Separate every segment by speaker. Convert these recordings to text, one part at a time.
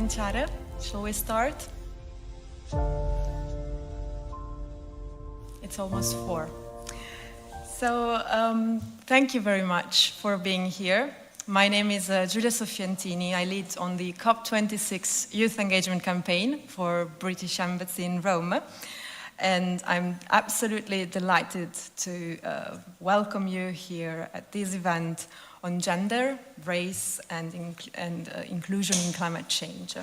Speaker 1: cominciare? Shall we start? It's almost 4. So thank you very much for being here. My name is Giulia Soffiantini. I lead on the COP26 Youth Engagement Campaign for British Embassy in Rome. and I'm absolutely delighted to welcome you here at this event on gender, race, and inclusion in climate change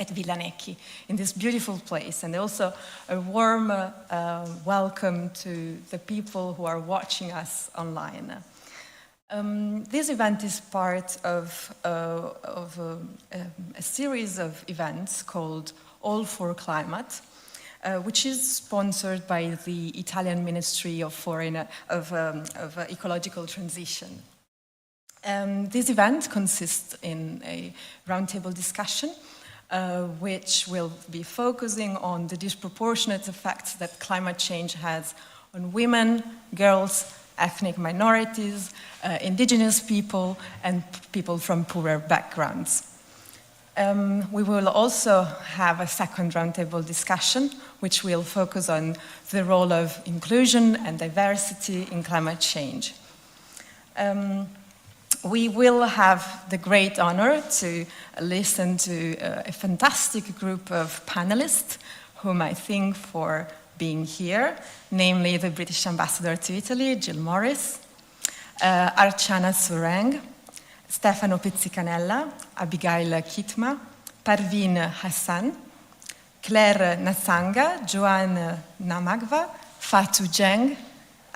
Speaker 1: at Villa Necchi, in this beautiful place, and also a warm welcome to the people who are watching us online. This event is part of a series of events called All for Climate, which is sponsored by the Italian Ministry of Ecological Transition. This event consists in a roundtable discussion which will be focusing on the disproportionate effects that climate change has on women, girls, ethnic minorities, indigenous people, and people from poorer backgrounds. We will also have a second roundtable discussion, which will focus on the role of inclusion and diversity in climate change. We will have the great honor to listen to a fantastic group of panelists whom I thank for being here, namely the British Ambassador to Italy, Jill Morris, Archana Sureng, Stefano Pizzicanella, Abigail Kitma, Parveen Hassan, Claire Nassanga, Joanne Namagva, Fatou Jeng,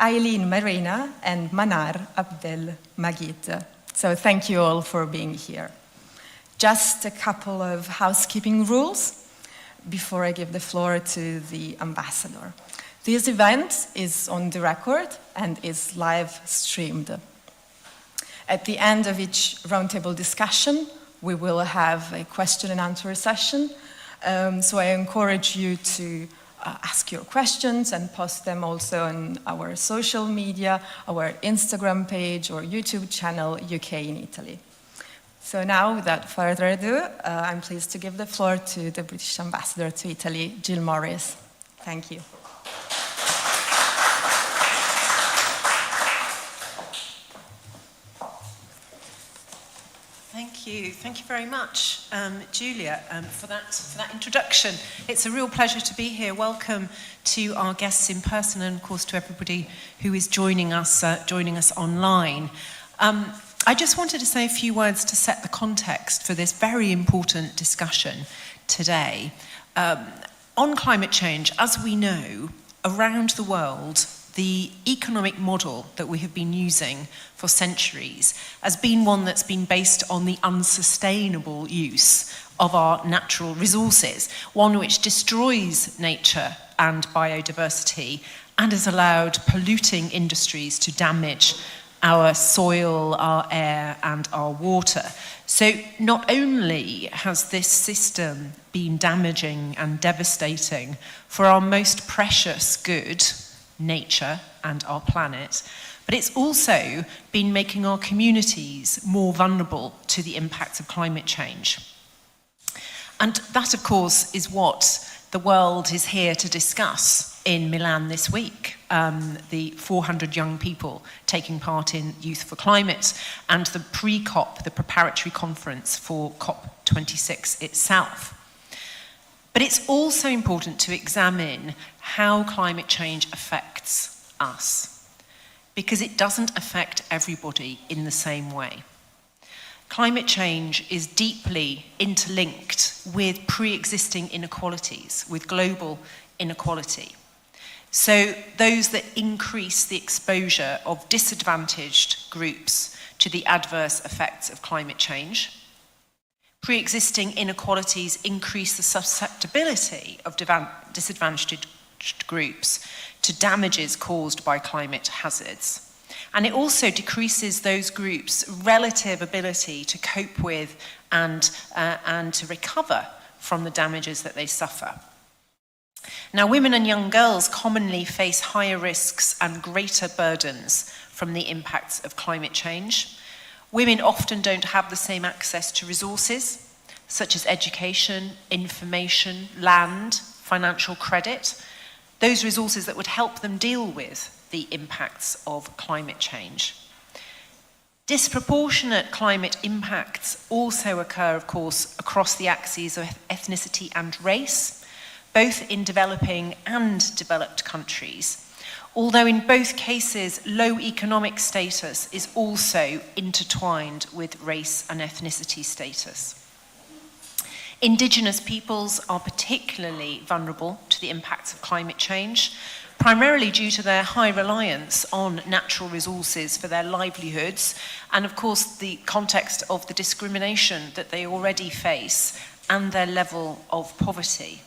Speaker 1: Eileen Marina, and Manar Abdel Magid. So thank you all for being here. Just a couple of housekeeping rules before I give the floor to the ambassador. This event is on the record and is live streamed. At the end of each roundtable discussion, we will have a question and answer session. So I encourage you to ask your questions and post them also on our social media, our Instagram page or YouTube channel, UK in Italy. So now, without further ado, I'm pleased to give the floor to the British Ambassador to Italy, Jill Morris. Thank you.
Speaker 2: Thank you very much, Julia, for that introduction. It's a real pleasure to be here. Welcome to our guests in person, and of course to everybody who is joining us online. I just wanted to say a few words to set the context for this very important discussion today. On climate change, as we know, around the world, the economic model that we have been using for centuries has been one that's been based on the unsustainable use of our natural resources, one which destroys nature and biodiversity and has allowed polluting industries to damage our soil, our air, and our water. So not only has this system been damaging and devastating for our most precious good, nature and our planet, but it's also been making our communities more vulnerable to the impacts of climate change. And that, of course, is what the world is here to discuss in Milan this week. The 400 young people taking part in Youth for Climate and the preCOP, the preparatory conference for COP26 itself. But it's also important to examine how climate change affects us, because it doesn't affect everybody in the same way. Climate change is deeply interlinked with pre-existing inequalities, with global inequality. So those that increase the exposure of disadvantaged groups to the adverse effects of climate change. Pre-existing inequalities increase the susceptibility of disadvantaged groups to damages caused by climate hazards. And it also decreases those groups' relative ability to cope with and to recover from the damages that they suffer. Now, women and young girls commonly face higher risks and greater burdens from the impacts of climate change. Women often don't have the same access to resources, such as education, information, land, financial credit, those resources that would help them deal with the impacts of climate change. Disproportionate climate impacts also occur, of course, across the axes of ethnicity and race, both in developing and developed countries, although in both cases low economic status is also intertwined with race and ethnicity status. Indigenous peoples are particularly vulnerable to the impacts of climate change, primarily due to their high reliance on natural resources for their livelihoods, and of course the context of the discrimination that they already face and their level of poverty.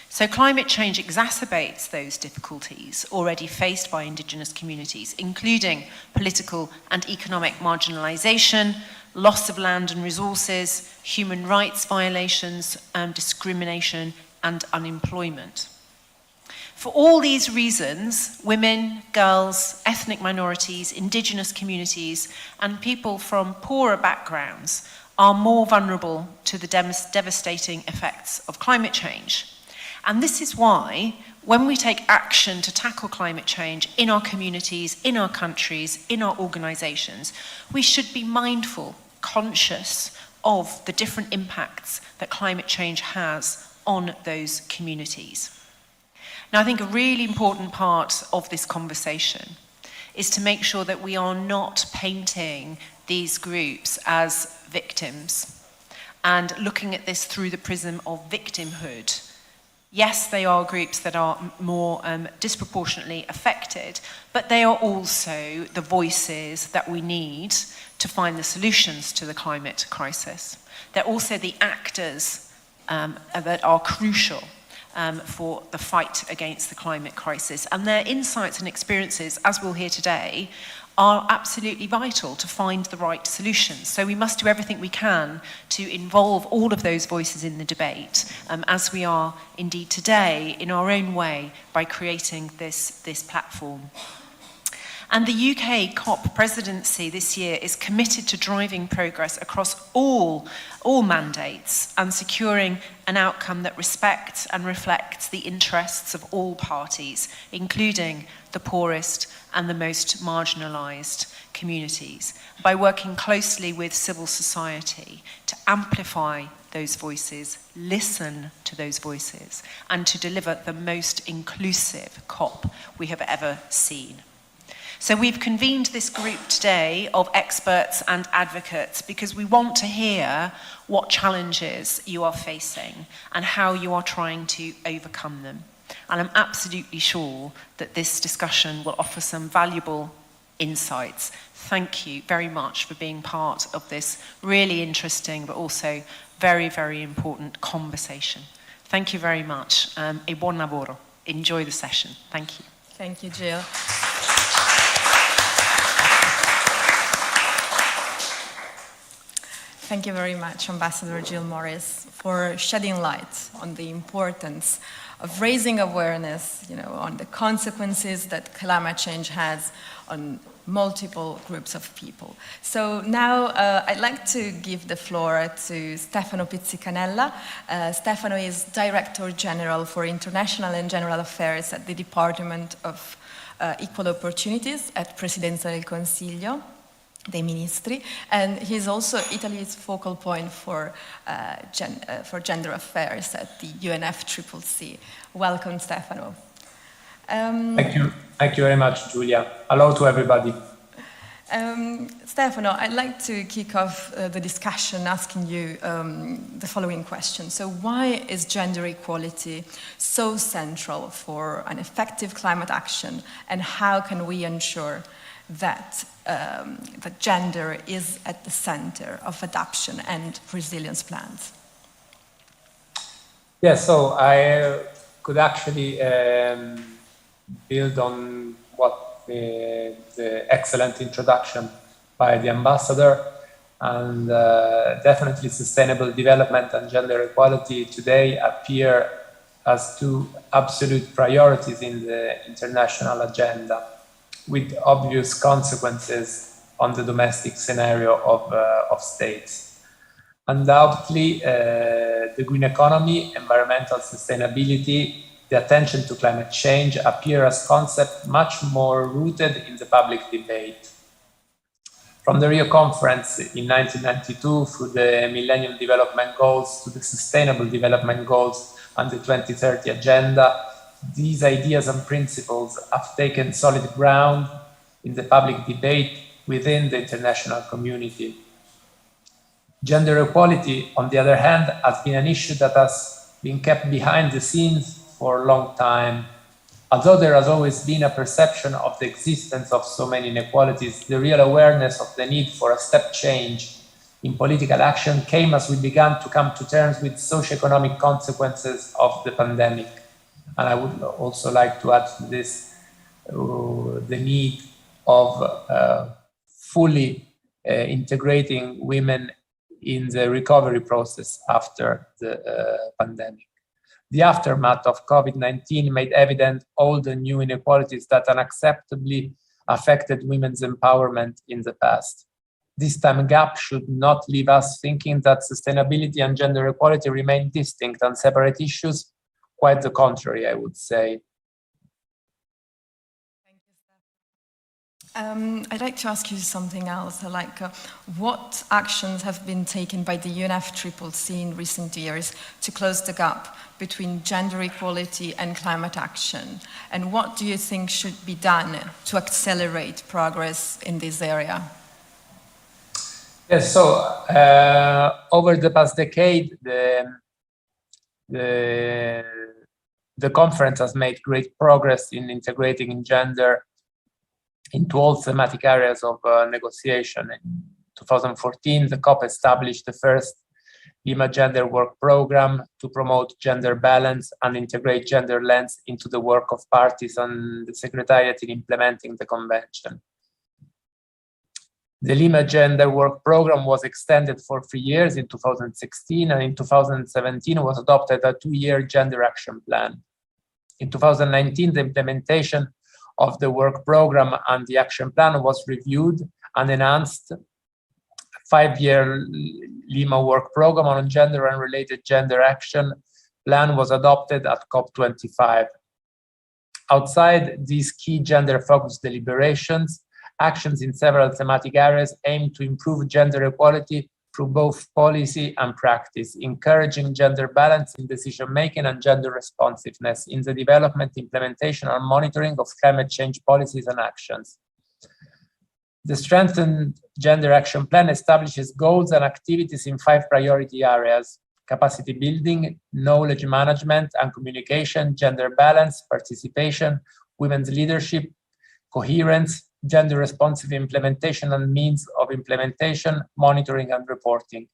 Speaker 2: So climate change exacerbates those difficulties already faced by Indigenous communities, including political and economic marginalisation, loss of land and resources, human rights violations, discrimination and unemployment. For all these reasons, women, girls, ethnic minorities, Indigenous communities, and people from poorer backgrounds are more vulnerable to the devastating effects of climate change. And this is why, when we take action to tackle climate change in our communities, in our countries, in our organisations, we should be mindful, conscious of the different impacts that climate change has on those communities. Now, I think a really important part of this conversation is to make sure that we are not painting these groups as victims and looking at this through the prism of victimhood. Yes, they are groups that are more disproportionately affected, but they are also the voices that we need to find the solutions to the climate crisis. They're also the actors that are crucial for the fight against the climate crisis. And their insights and experiences, as we'll hear today, are absolutely vital to find the right solutions. So we must do everything we can to involve all of those voices in the debate, as we are indeed today in our own way by creating this platform. And the UK COP presidency this year is committed to driving progress across all mandates and securing an outcome that respects and reflects the interests of all parties, including the poorest and the most marginalised communities, by working closely with civil society to amplify those voices, listen to those voices, and to deliver the most inclusive COP we have ever seen. So we've convened this group today of experts and advocates because we want to hear what challenges you are facing and how you are trying to overcome them. And I'm absolutely sure that this discussion will offer some valuable insights. Thank you very much for being part of this really interesting but also very, very important conversation. Thank you very much. E buon lavoro. Enjoy the session. Thank you.
Speaker 1: Thank you, Jill. Thank you very much, Ambassador Jill Morris, for shedding light on the importance of raising awareness, on the consequences that climate change has on multiple groups of people. So now I'd like to give the floor to Stefano Pizzicanella. Stefano is Director General for International and General Affairs at the Department of Equal Opportunities at Presidency del Consiglio dei Ministri, and he's also Italy's focal point for gender affairs at the UNFCCC. Welcome, Stefano.
Speaker 3: Thank you very much, Julia. Hello to everybody.
Speaker 1: Stefano, I'd like to kick off the discussion asking you the following question. So why is gender equality so central for an effective climate action, and how can we ensure that gender is at the center of adaptation and resilience plans?
Speaker 3: Yes, so I could actually build on what the excellent introduction by the ambassador, and definitely sustainable development and gender equality today appear as two absolute priorities in the international agenda, with obvious consequences on the domestic scenario of states. Undoubtedly, the green economy, environmental sustainability, the attention to climate change appear as concepts much more rooted in the public debate. From the Rio Conference in 1992 through the Millennium Development Goals to the Sustainable Development Goals and the 2030 Agenda, these ideas and principles have taken solid ground in the public debate within the international community. Gender equality, on the other hand, has been an issue that has been kept behind the scenes for a long time. Although there has always been a perception of the existence of so many inequalities, the real awareness of the need for a step change in political action came as we began to come to terms with socioeconomic consequences of the pandemic. And I would also like to add to this the need of fully integrating women in the recovery process after the pandemic. The aftermath of COVID-19 made evident all the new inequalities that unacceptably affected women's empowerment in the past. This time gap should not leave us thinking that sustainability and gender equality remain distinct and separate issues. Quite the contrary, I would say.
Speaker 1: I'd like to ask you something else, like what actions have been taken by the UNFCCC in recent years to close the gap between gender equality and climate action? And what do you think should be done to accelerate progress in this area?
Speaker 3: Yes, so over the past decade, the conference has made great progress in integrating gender into all thematic areas of negotiation. In 2014, the COP established the first Lima Gender Work Program to promote gender balance and integrate gender lens into the work of parties and the Secretariat in implementing the convention. The Lima Gender Work Program was extended for 3 years in 2016, and in 2017 was adopted a 2-year gender action plan. In 2019, the implementation of the work program and the action plan was reviewed and enhanced. A 5-year Lima work program on gender and related gender action plan was adopted at COP25. Outside these key gender-focused deliberations, actions in several thematic areas aim to improve gender equality through both policy and practice, encouraging gender balance in decision-making and gender responsiveness in the development, implementation, and monitoring of climate change policies and actions. The strengthened Gender Action Plan establishes goals and activities in 5 priority areas: capacity building, knowledge management and communication, gender balance, participation, women's leadership, coherence, gender responsive implementation and means of implementation, monitoring and reporting.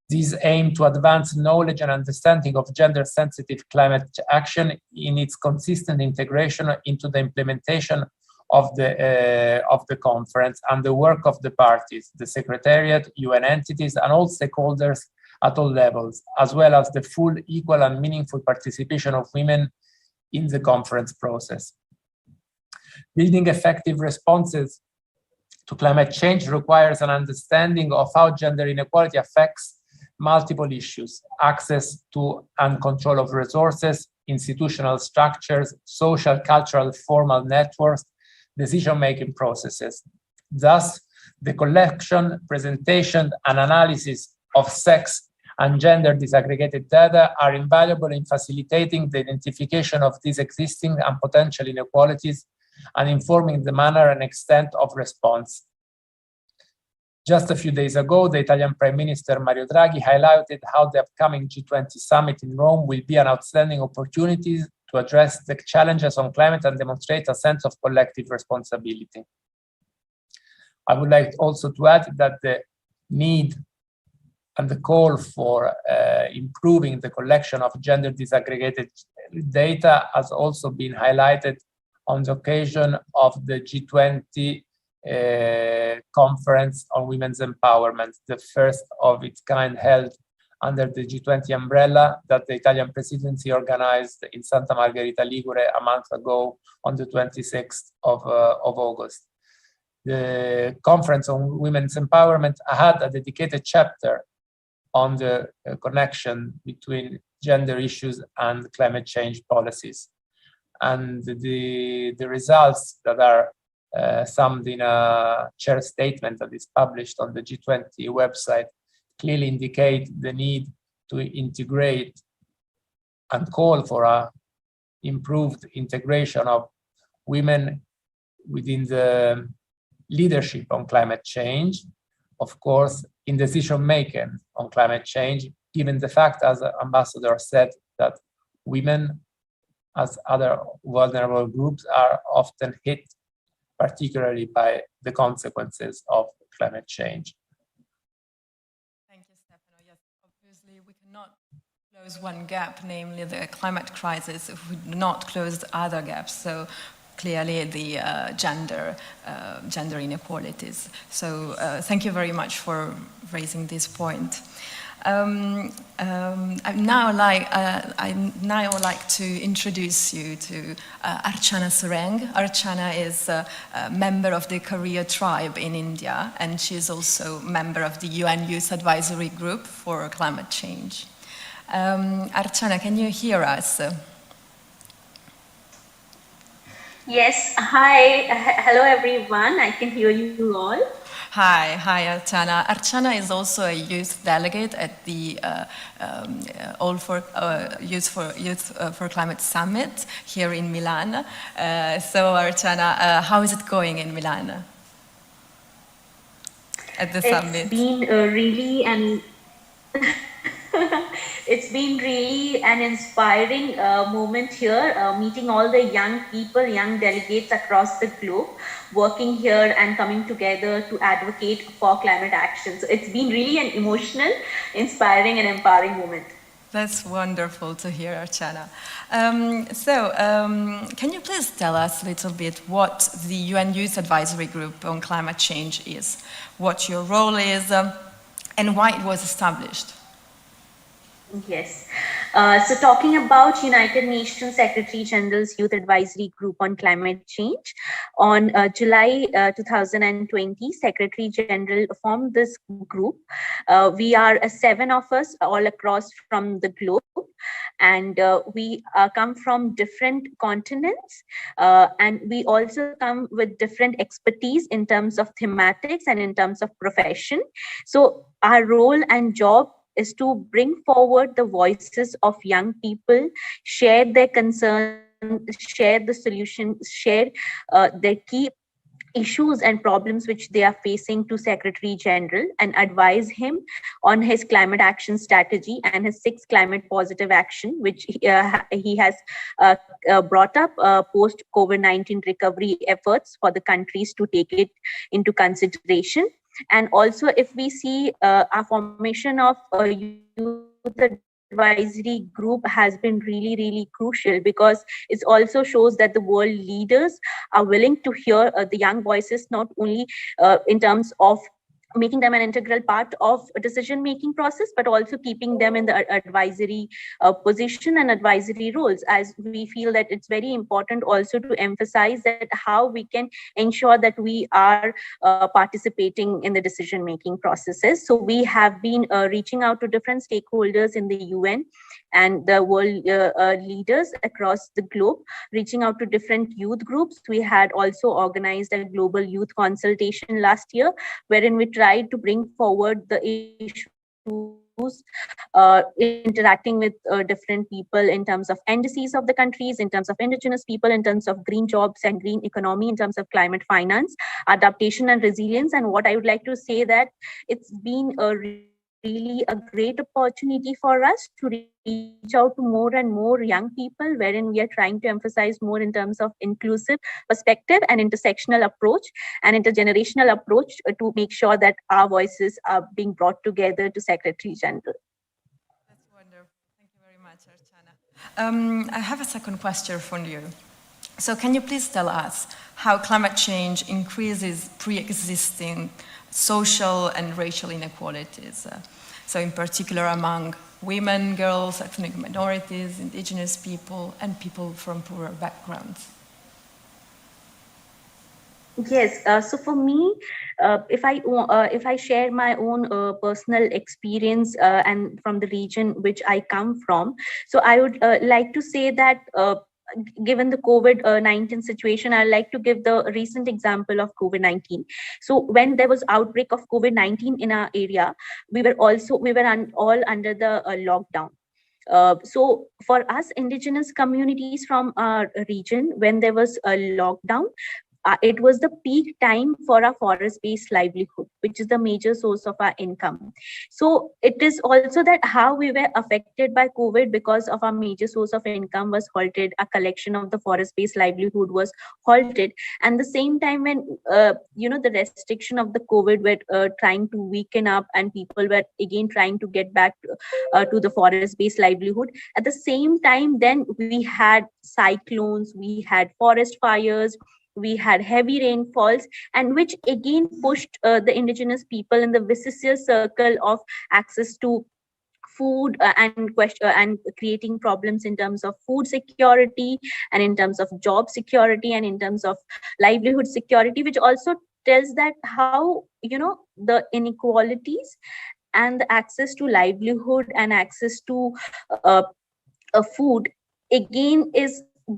Speaker 3: These aim to advance knowledge and understanding of gender-sensitive climate action in its consistent integration into the implementation of the conference and the work of the parties, the Secretariat, UN entities, and all stakeholders at all levels, as well as the full, equal, and meaningful participation of women in the conference process. Building effective responses to climate change requires an understanding of how gender inequality affects multiple issues: access to and control of resources, institutional structures, social, cultural, formal networks, decision-making processes. Thus, the collection, presentation, and analysis of sex and gender disaggregated data are invaluable in facilitating the identification of these existing and potential inequalities and informing the manner and extent of response. Just a few days ago, the Italian Prime Minister Mario Draghi highlighted how the upcoming G20 summit in Rome will be an outstanding opportunity to address the challenges on climate and demonstrate a sense of collective responsibility. I would like also to add that the need and the call for improving the collection of gender disaggregated data has also been highlighted on the occasion of the G20 conference on women's empowerment, the first of its kind held under the G20 umbrella that the Italian Presidency organized in Santa Margherita Ligure a month ago on the 26th of August. The conference on women's empowerment had a dedicated chapter on the connection between gender issues and climate change policies. And the results that are summed in a chair statement that is published on the G20 website clearly indicate the need to integrate and call for a improved integration of women within the leadership on climate change, of course, in decision-making on climate change, given the fact, as the ambassador said, that women, as other vulnerable groups, are often hit particularly by the consequences of climate change.
Speaker 1: Thank you, Stefano. Yes, obviously we cannot close one gap, namely the climate crisis, if we do not close other gaps. So clearly the gender inequalities. So thank you very much for raising this point. I'd now like to introduce you to Archana Sureng. Archana is a member of the Korea tribe in India, and she's also a member of the UN Youth Advisory Group for Climate Change. Archana, can you hear us?
Speaker 4: Yes, hi, hello everyone, I can hear you all.
Speaker 1: Hi, Archana. Archana is also a youth delegate at the Youth for Climate Summit here in Milan. So Archana, how is it going in Milan at the summit?
Speaker 4: It's been it's been really an inspiring moment here, meeting all the young people, young delegates across the globe, working here and coming together to advocate for climate action. So it's been really an emotional, inspiring and empowering moment.
Speaker 1: That's wonderful to hear, Archana. Can you please tell us a little bit what the UN Youth Advisory Group on Climate Change is, what your role is, and why it was established?
Speaker 4: Yes. So talking about United Nations Secretary General's Youth Advisory Group on Climate Change, on July 2020, Secretary General formed this group. We are 7 of us all across from the globe, and we come from different continents, and we also come with different expertise in terms of thematics and in terms of profession. So our role and job is to bring forward the voices of young people, share their concerns, share the solutions, share their key issues and problems which they are facing to Secretary General, and advise him on his climate action strategy and his 6 climate positive action, which he has brought up post COVID-19 recovery efforts for the countries to take it into consideration. And also, if we see our formation of a youth advisory group has been really, really crucial, because it also shows that the world leaders are willing to hear the young voices, not only in terms of making them an integral part of a decision-making process, but also keeping them in the advisory position and advisory roles, as we feel that it's very important also to emphasize that how we can ensure that we are participating in the decision-making processes. So we have been reaching out to different stakeholders in the UN and the world leaders across the globe, reaching out to different youth groups. We had also organized a global youth consultation last year, wherein we tried to bring forward the issues, interacting with different people in terms of indices of the countries, in terms of indigenous people, in terms of green jobs and green economy, in terms of climate finance, adaptation and resilience. And what I would like to say that it's been really a great opportunity for us to reach out to more and more young people, wherein we are trying to emphasize more in terms of inclusive perspective and intersectional approach and intergenerational approach to make sure that our voices are being brought together to Secretary General.
Speaker 1: That's wonderful. Thank you very much, Archana. I have a second question for you. So can you please tell us how climate change increases pre-existing social and racial inequalities? So in particular among women, girls, ethnic minorities, indigenous people, and people from poorer backgrounds.
Speaker 4: Yes, so for me, if I share my own personal experience and from the region which I come from, so I would like to say that given the COVID-19 situation, I'd like to give the recent example of COVID-19. So when there was outbreak of COVID-19 in our area, we were all under the lockdown. So for us, indigenous communities from our region, when there was a lockdown, it was the peak time for our forest-based livelihood, which is the major source of our income. So it is also that how we were affected by COVID because of our major source of income was halted, a collection of the forest-based livelihood was halted. And the same time when, the restriction of the COVID were trying to weaken up and people were again trying to get back to the forest-based livelihood. At the same time, then we had cyclones, we had forest fires, we had heavy rainfalls, and which again pushed the indigenous people in the vicious circle of access to food and creating problems in terms of food security and in terms of job security and in terms of livelihood security, which also tells that how the inequalities and the access to livelihood and access to food again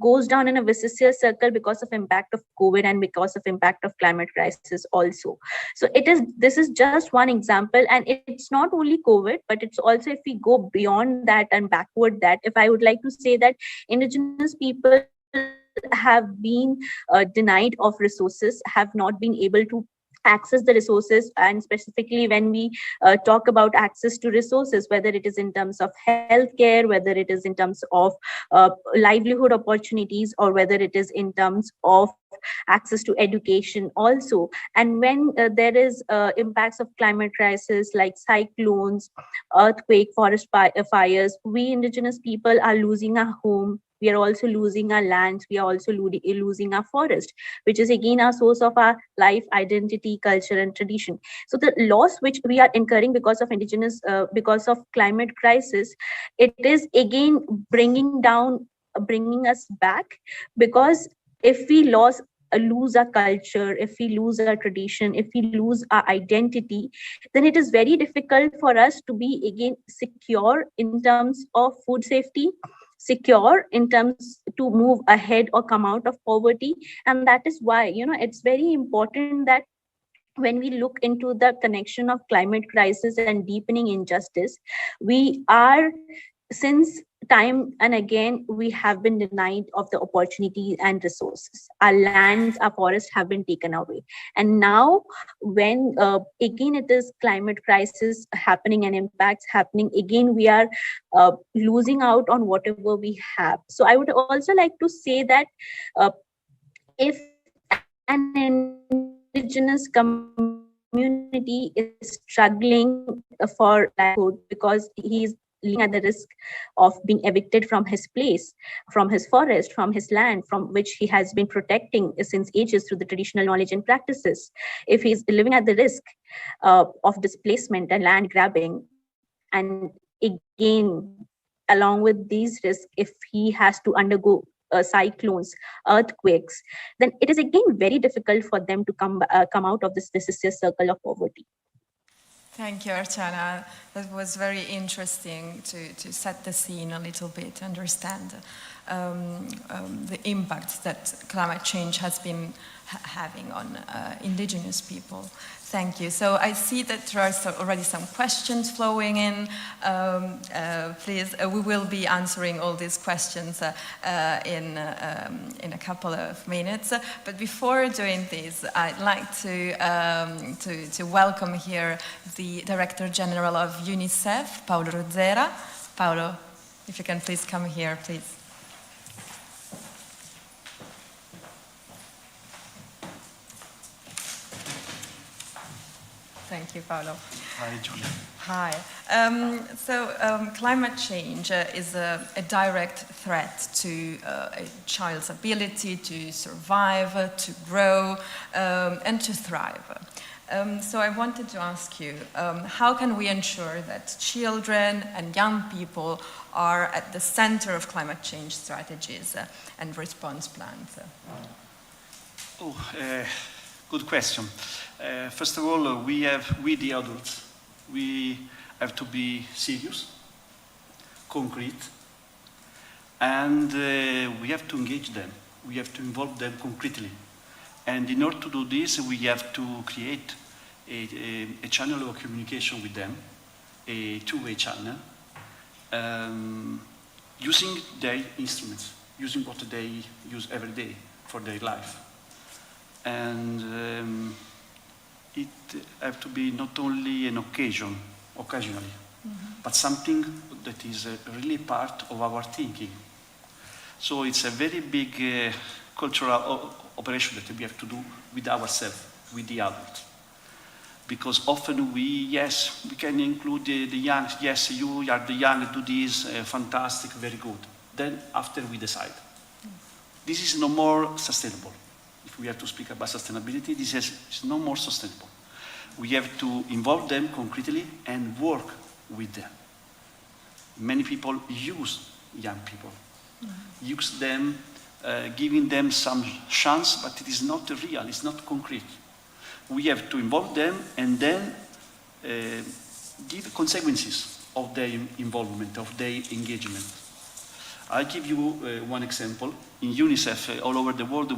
Speaker 4: goes down in a vicious circle because of impact of COVID and because of impact of climate crisis also. So this is just one example, and it's not only COVID, but it's also, if we go beyond that and backward that, if I would like to say that indigenous people have been denied of resources, have not been able to access the resources, and specifically when we talk about access to resources, whether it is in terms of healthcare, whether it is in terms of livelihood opportunities, or whether it is in terms of access to education also. And when there is impacts of climate crisis like cyclones, earthquake, forest fires, we indigenous people are losing our home. We are also losing our lands. We are also losing our forest, which is again our source of our life, identity, culture, and tradition. So the loss which we are incurring because of because of climate crisis, it is again bringing us back, because if we lose our culture, if we lose our tradition, if we lose our identity, then it is very difficult for us to be again secure in terms of food safety, secure in terms to move ahead or come out of poverty. And that is why it's very important that when we look into the connection of climate crisis and deepening injustice, we are, since time and again, we have been denied of the opportunities and resources. Our lands, our forests have been taken away. And now when again it is climate crisis happening and impacts happening, again we are losing out on whatever we have. So I would also like to say that if an indigenous community is struggling for livelihood because he is living at the risk of being evicted from his place, from his forest, from his land, from which he has been protecting since ages through the traditional knowledge and practices. If he's living at the risk of displacement and land grabbing, and again, along with these risks, if he has to undergo cyclones, earthquakes, then it is again very difficult for them to come out of this vicious circle of poverty.
Speaker 1: Thank you, Archana. That was very interesting to set the scene a little bit, understand the impact that climate change has been having on indigenous people. Thank you. So I see that there are already some questions flowing in. Please, we will be answering all these questions in a couple of minutes. But before doing this, I'd like to welcome here the Director General of Unicef, Paolo Rudzera. Paolo, if you can please come here, please. Thank you, Paolo.
Speaker 5: Hi, Julia.
Speaker 1: Hi. Climate change is a direct threat to a child's ability to survive, to grow, and to thrive. So I wanted to ask you, how can we ensure that children and young people are at the center of climate change strategies and response plans?
Speaker 5: Good question. First of all, we the adults, we have to be serious, concrete, and we have to engage them. We have to involve them concretely. And in order to do this, we have to create a channel of communication with them, a two-way channel, using their instruments, using what they use every day for their life. And it have to be not only an occasionally, but something that is really part of our thinking. So it's a very big cultural operation that we have to do with ourselves, with the adults. Because often we can include the young, yes, you are the young, do this, fantastic, very good. Then after we decide. This is no more sustainable. If we have to speak about sustainability, this is no more sustainable. We have to involve them concretely and work with them. Many people use young people, use them, giving them some chance, but it is not real, it's not concrete. We have to involve them and then give consequences of their involvement, of their engagement. I'll give you one example. In Unicef, all over the world,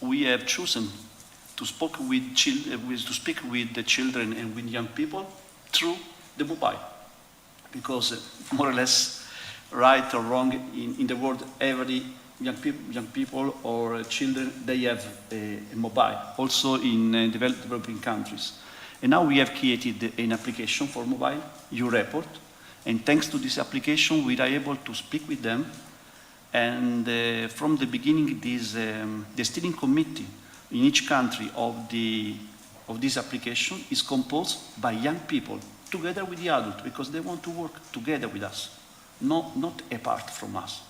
Speaker 5: we have chosen to speak with the children and with young people through the mobile. Because more or less, right or wrong, in the world, every young people or children, they have a mobile, also in developing countries. And now we have created an application for mobile, U-Report, and thanks to this application, we are able to speak with them. And from the beginning, the steering committee in each country of this application is composed by young people, together with the adults, because they want to work together with us, not apart from us.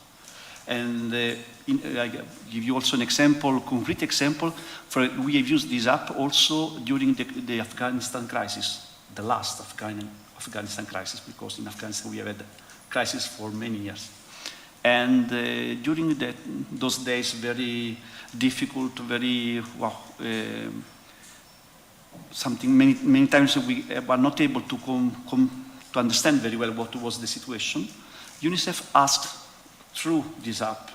Speaker 5: And I give you also an example, concrete example. We have used this app also during the Afghanistan crisis, the last Afghanistan crisis, because in Afghanistan we have had crisis for many years. And during those days, very difficult, very, something many times we were not able to understand very well what was the situation. UNICEF asked through this app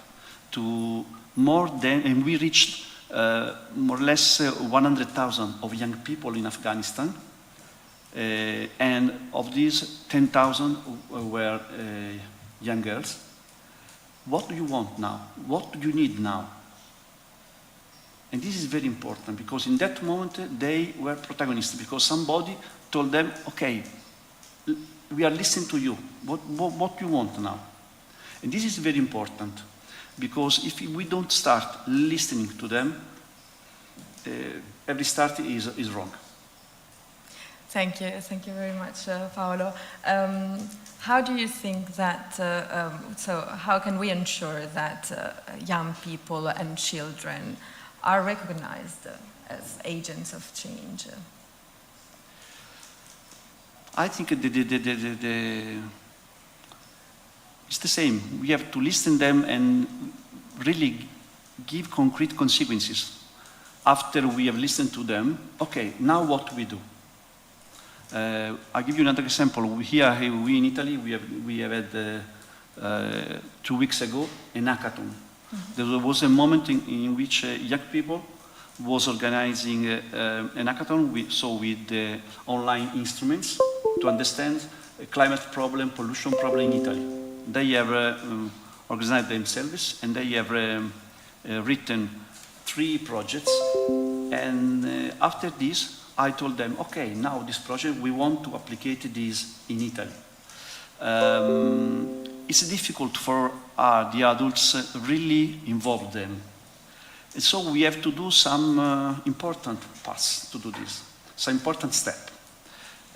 Speaker 5: to more than, and we reached more or less 100,000 of young people in Afghanistan, and of these 10,000 were young girls. What do you want now? What do you need now? And this is very important, because in that moment they were protagonists, because somebody told them, okay, we are listening to you. What do you want now? And this is very important, because if we don't start listening to them, every start is wrong.
Speaker 1: Thank you very much, Paolo. How do you think that, so how can we ensure that young people and children are recognized as agents of change?
Speaker 5: I think it's the same. We have to listen to them and really give concrete consequences. After we have listened to them, okay, now what we do? I'll give you another example. We in Italy, we have had 2 weeks ago an hackathon. There was a moment in which young people was organizing an hackathon with online instruments to understand a climate problem, pollution problem in Italy. They have organized themselves and they have written 3 projects. And after this, I told them, okay, now this project, we want to apply this in Italy. It's difficult for the adults really involve them. And so we have to do some important parts to do this, some important step.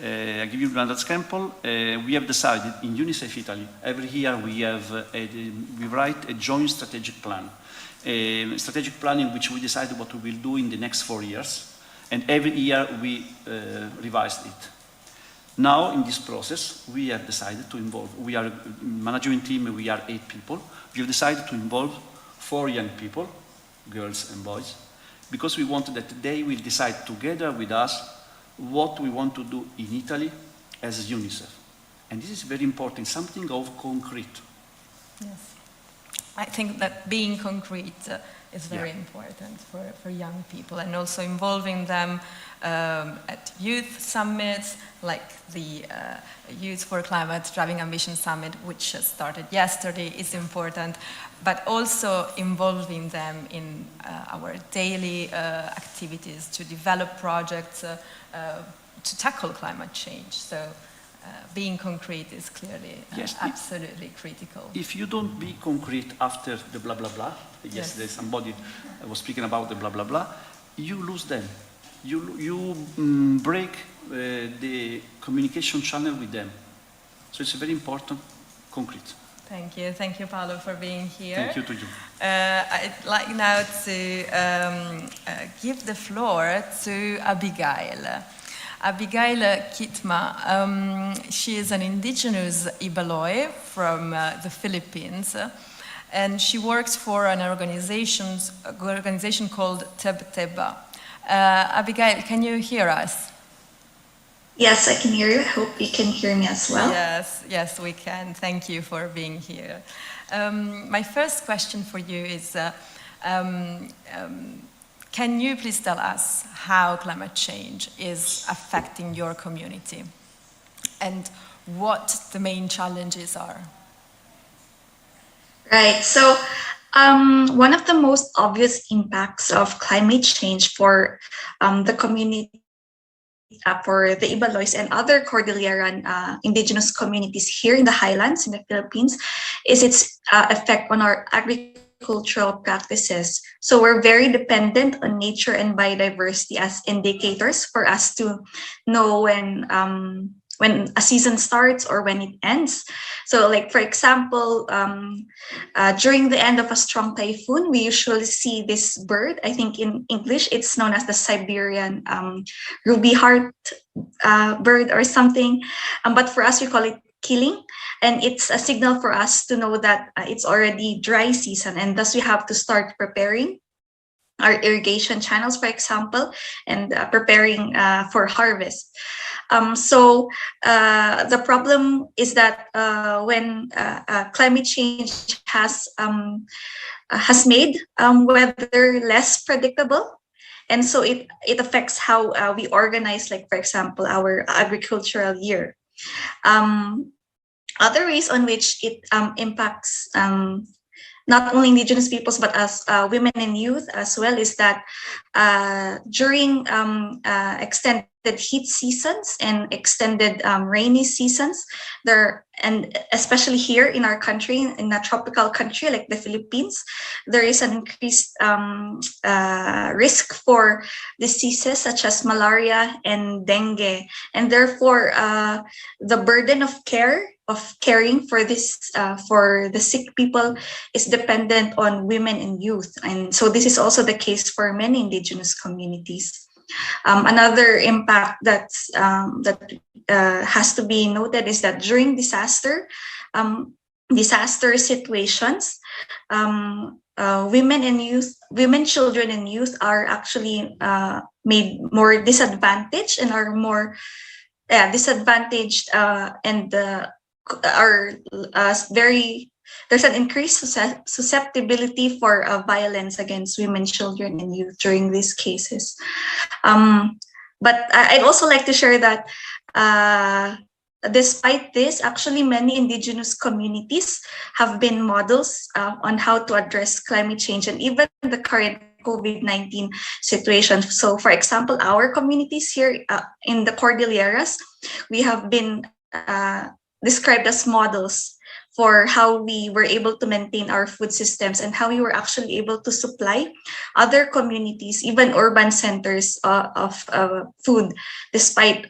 Speaker 5: I'll give you another example. We have decided in Unicef Italy, every year we write a joint strategic plan. A strategic plan in which we decide what we will do in the next 4 years. And every year we revised it. Now in this process, we have decided to involve, we are a management team, we are 8 people. We have decided to involve 4 young people, girls and boys, because we want that they will decide together with us what we want to do in Italy as UNICEF. And this is very important, something of concrete.
Speaker 1: Yes. I think that being concrete is very important for young people, and also involving them at youth summits like the Youth for Climate Driving Ambition Summit, which started yesterday, is important, but also involving them in our daily activities to develop projects to tackle climate change. So being concrete is clearly absolutely critical.
Speaker 5: If you don't be concrete after the blah, blah, blah, yesterday somebody was speaking about the blah, blah, blah, you lose them. You break the communication channel with them. So it's very important, concrete.
Speaker 1: Thank you, Paolo, for being here.
Speaker 5: Thank you to you.
Speaker 1: I'd like now to give the floor to Abigail. Abigail Kitma, she is an indigenous Ibaloi from the Philippines, and she works for an organization called Tebteba. Abigail, can you hear us?
Speaker 6: Yes, I can hear you. I hope you can hear me as well.
Speaker 1: Yes, we can. Thank you for being here. My first question for you is, can you please tell us how climate change is affecting your community and what the main challenges are?
Speaker 6: Right. So one of the most obvious impacts of climate change for the community, for the Ibalois and other Cordilleran indigenous communities here in the highlands in the Philippines, is its effect on our agricultural practices. So we're very dependent on nature and biodiversity as indicators for us to know when a season starts or when it ends. So like, for example, during the end of a strong typhoon, we usually see this bird. I think in English, it's known as the Siberian ruby heart bird or something. But for us, we call it killing. And it's a signal for us to know that it's already dry season. And thus we have to start preparing our irrigation channels, for example, and preparing for harvest. So the problem is that when climate change has made weather less predictable, and so it affects how we organize, like, for example, our agricultural year. Other ways on which it impacts not only indigenous peoples, but as women and youth as well, is that during extended heat seasons and extended rainy seasons, and especially here in our country, in a tropical country like the Philippines, there is an increased risk for diseases such as malaria and dengue. And therefore, the burden of caring for this for the sick people is dependent on women and youth. And so this is also the case for many indigenous communities. Another impact that has to be noted is that during disaster situations, women, children, and youth are actually made more disadvantaged and are more disadvantaged and are there's an increased susceptibility for violence against women, children, and youth during these cases. But I'd also like to share that despite this, actually many indigenous communities have been models on how to address climate change and even the current COVID-19 situation. So for example, our communities here in the Cordilleras, we have been described as models for how we were able to maintain our food systems and how we were actually able to supply other communities, even urban centers, of food, despite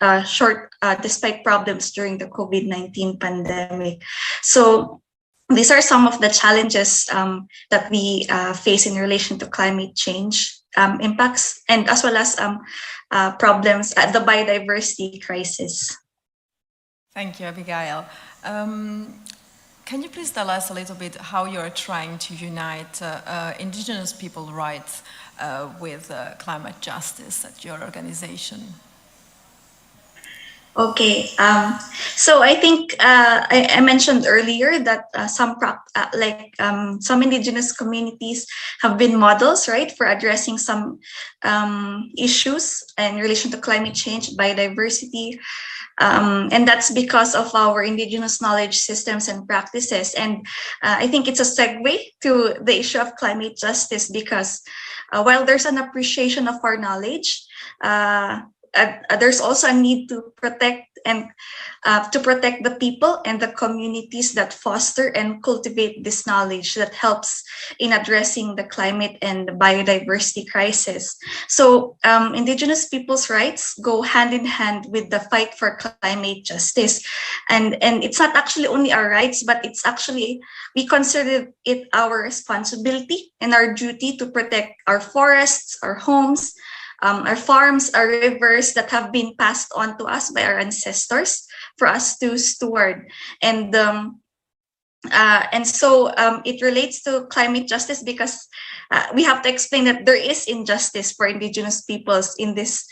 Speaker 6: despite problems during the COVID-19 pandemic. So these are some of the challenges that we face in relation to climate change impacts, and as well as problems at the biodiversity crisis.
Speaker 1: Thank you, Abigail. Can you please tell us a little bit how you're trying to unite indigenous people's rights with climate justice at your organization?
Speaker 6: Okay, so I think I mentioned earlier that some indigenous communities have been models, right, for addressing some issues in relation to climate change, biodiversity, and that's because of our indigenous knowledge systems and practices. And I think it's a segue to the issue of climate justice because while there's an appreciation of our knowledge, there's also a need to protect the people and the communities that foster and cultivate this knowledge that helps in addressing the climate and the biodiversity crisis. So indigenous people's rights go hand in hand with the fight for climate justice. And it's not actually only our rights, but it's actually, we consider it our responsibility and our duty to protect our forests, our homes, our farms, our rivers that have been passed on to us by our ancestors for us to steward. And so it relates to climate justice because we have to explain that there is injustice for indigenous peoples in this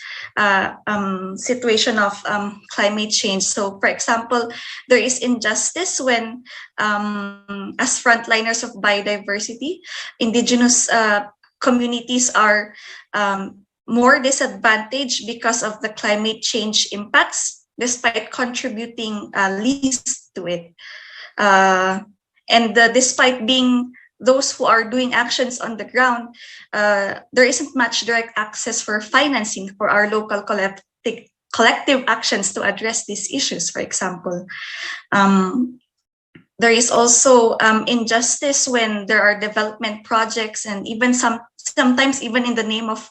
Speaker 6: situation of climate change. So, for example, there is injustice when, as frontliners of biodiversity, indigenous communities are more disadvantaged because of the climate change impacts, despite contributing least to it. Despite being those who are doing actions on the ground, there isn't much direct access for financing for our local collective actions to address these issues, for example. There is also injustice when there are development projects and even sometimes even in the name of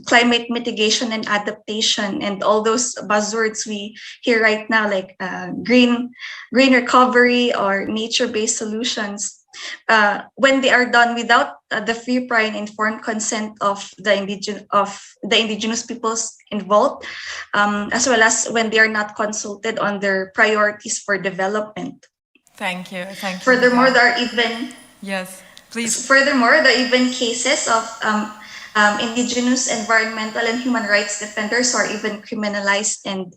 Speaker 6: climate mitigation and adaptation and all those buzzwords we hear right now, like green recovery or nature-based solutions, when they are done without the free, prior, and informed consent of the indigenous peoples involved, as well as when they are not consulted on their priorities for development.
Speaker 1: Thank you.
Speaker 6: Furthermore, there are even Furthermore, there are even cases of indigenous environmental and human rights defenders who are even criminalized and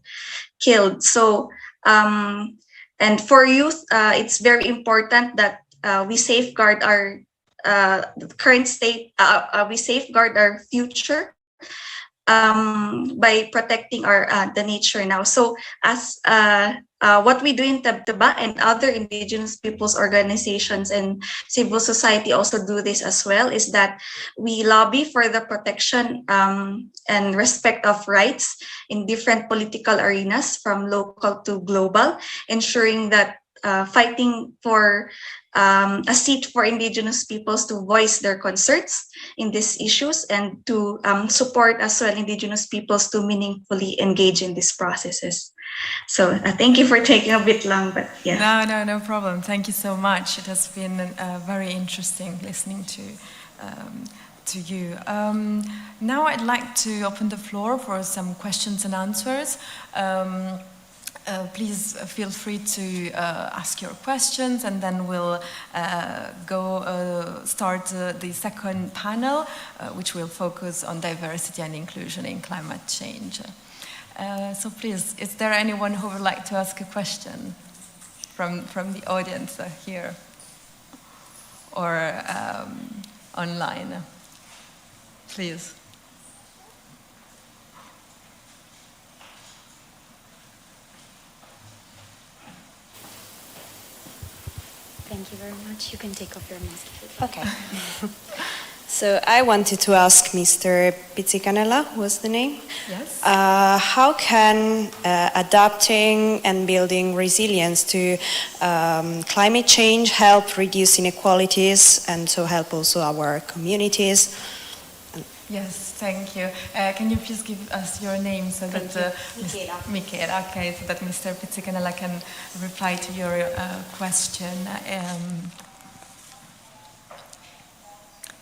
Speaker 6: killed. So, and for youth, it's very important that we safeguard our current state. We safeguard our future by protecting the nature now. So as what we do in Tabtaba and other indigenous peoples organizations and civil society also do this as well, is that we lobby for the protection and respect of rights in different political arenas from local to global, ensuring that fighting for a seat for indigenous peoples to voice their concerns in these issues and to support as well indigenous peoples to meaningfully engage in these processes. So thank you for taking a bit long, but yeah.
Speaker 1: No problem. Thank you so much. It has been very interesting listening to you. Now I'd like to open the floor for some questions and answers. Please feel free to ask your questions, and then we'll start the second panel, which will focus on diversity and inclusion in climate change. So please, is there anyone who would like to ask a question from the audience here or online? Please.
Speaker 7: Thank you very much. You can take off your mask. Okay. So I wanted to ask Mr. Pitsikanela, was the name?
Speaker 1: Yes.
Speaker 7: How can adapting and building resilience to climate change help reduce inequalities and so help also our communities?
Speaker 1: Yes, thank you. Can you please give us your name so that Michaela, okay, so that Mr. Pitsikanela can reply to your question.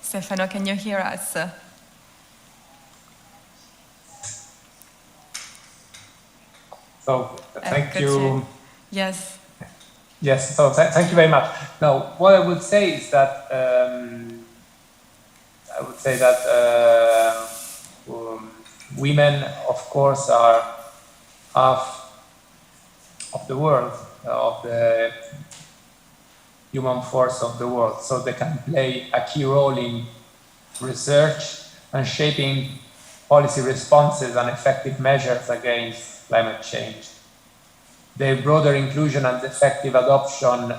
Speaker 1: Stefano, can you hear us?
Speaker 3: So thank you.
Speaker 1: Yes.
Speaker 3: Yes. So thank you very much. Now, what I would say is that. I would say that women, of course, are of the world, of the human force of the world, so they can play a key role in research and shaping policy responses and effective measures against climate change. Their broader inclusion and effective adoption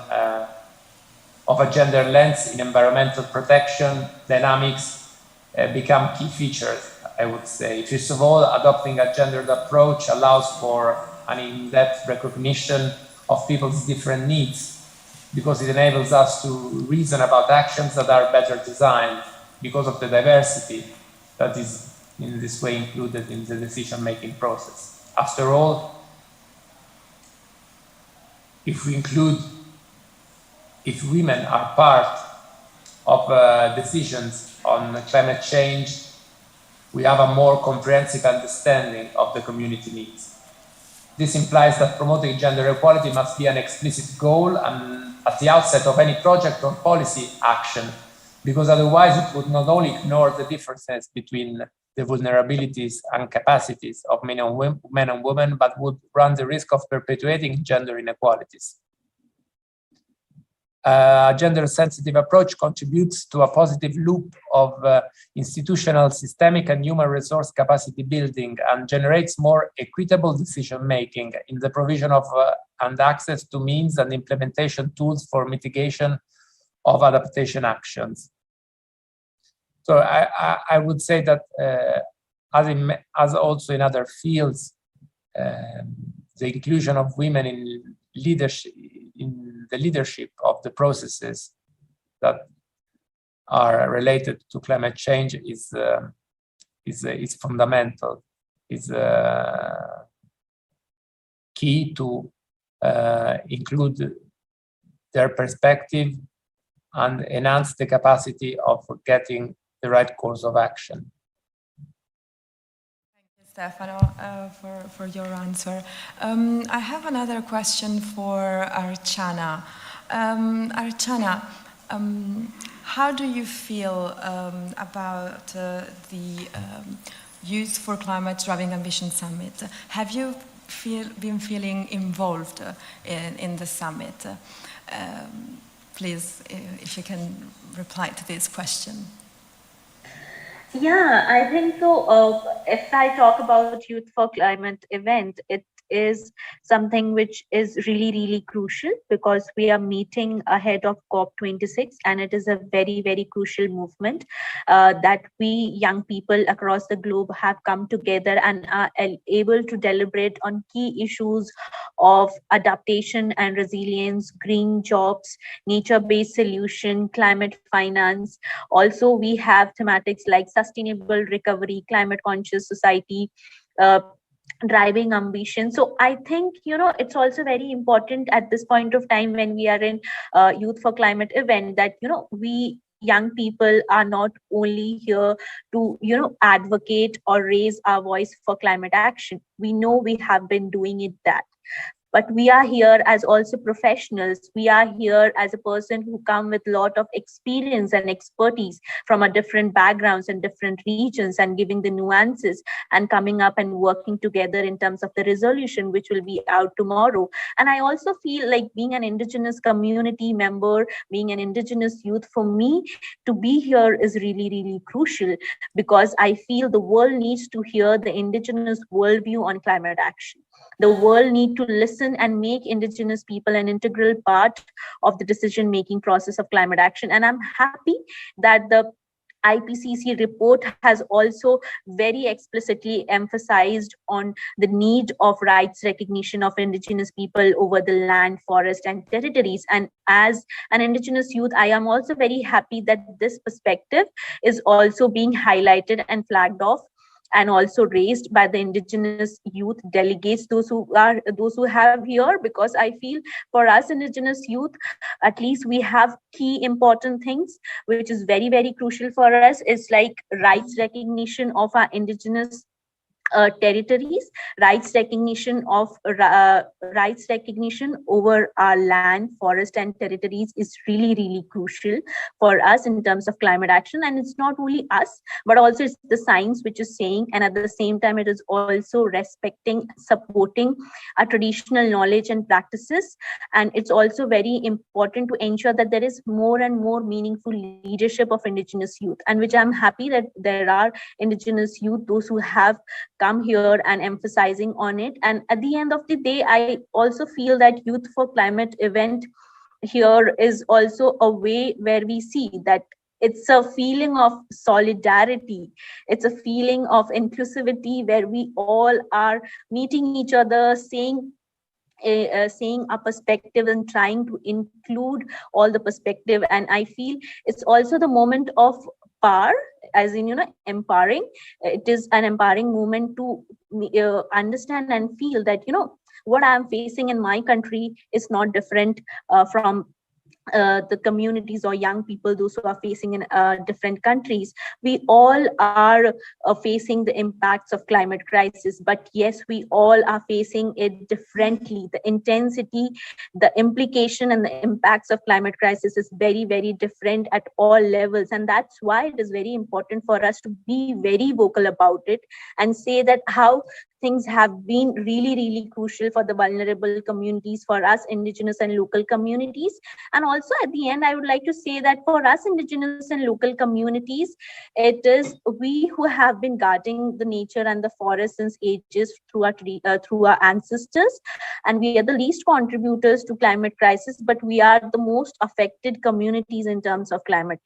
Speaker 3: of a gender lens in environmental protection dynamics become key features, I would say. First of all, adopting a gendered approach allows for an in-depth recognition of people's different needs, because it enables us to reason about actions that are better designed because of the diversity that is in this way included in the decision-making process. After all, if women are part of decisions on climate change, we have a more comprehensive understanding of the community needs. This implies that promoting gender equality must be an explicit goal and at the outset of any project or policy action, because otherwise it would not only ignore the differences between the vulnerabilities and capacities of men and women, but would run the risk of perpetuating gender inequalities. A gender-sensitive approach contributes to a positive loop of institutional, systemic, and human resource capacity building, and generates more equitable decision-making in the provision of and access to means and implementation tools for mitigation of adaptation actions. So I would say that as also in other fields, the inclusion of women in the leadership of the processes that are related to climate change is fundamental, is key to include their perspective and enhance the capacity of getting the right course of action.
Speaker 1: Thank you, Stefano, for your answer. I have another question for Archana. Archana, how do you feel about the Youth for Climate Driving Ambition Summit? Have you been feeling involved in the summit? Please, if you can reply to this question.
Speaker 4: Yeah, I think so. If I talk about Youth for Climate event, it is something which is really, really crucial, because we are meeting ahead of COP26, and it is a very, very crucial movement that we young people across the globe have come together and are able to deliberate on key issues of adaptation and resilience, green jobs, nature-based solution, climate finance. Also, we have thematics like sustainable recovery, climate conscious society, driving ambition. So I think, it's also very important at this point of time when we are in Youth for Climate event that, we young people are not only here to, advocate or raise our voice for climate action. We know we have been doing it that. But we are here as also professionals. We are here as a person who come with a lot of experience and expertise from a different backgrounds and different regions, and giving the nuances and coming up and working together in terms of the resolution, which will be out tomorrow. And I also feel like being an Indigenous community member, being an Indigenous youth, for me to be here is really, really crucial, because I feel the world needs to hear the Indigenous worldview on climate action. The world needs to listen and make Indigenous people an integral part of the decision-making process of climate action. And I'm happy that the IPCC report has also very explicitly emphasized on the need of rights recognition of Indigenous people over the land, forest, and territories. And as an Indigenous youth, I am also very happy that this perspective is also being highlighted and flagged off and also raised by the Indigenous youth delegates, those who have here, because I feel for us Indigenous youth, at least we have key important things which is very, very crucial for us. It's like rights recognition of our Indigenous territories, rights recognition over our land, forest and territories is really, really crucial for us in terms of climate action. And it's not only us, but also it's the science which is saying, and at the same time, it is also respecting, supporting our traditional knowledge and practices. And it's also very important to ensure that there is more and more meaningful leadership of Indigenous youth, and which I'm happy that there are Indigenous youth, those who have come here and emphasizing on it. And at the end of the day, I also feel that Youth for Climate event here is also a way where we see that it's a feeling of solidarity. It's a feeling of inclusivity where we all are meeting each other, saying a perspective and trying to include all the perspective. And I feel it's also the moment of power, as in, empowering. It is an empowering moment to understand and feel that, what I'm facing in my country is not different from the communities or young people, those who are facing in different countries. We all are facing the impacts of climate crisis, but yes, we all are facing it differently. The intensity, the implication and the impacts of climate crisis is very, very different at all levels. And that's why it is very important for us to be very vocal about it and say that how things have been really, really crucial for the vulnerable communities, for us Indigenous and local communities. And also at the end, I would like to say that for us Indigenous and local communities, it is we who have been guarding the nature and the forest since ages through our ancestors. And we are the least contributors to climate crisis, but we are the most affected communities in terms of climate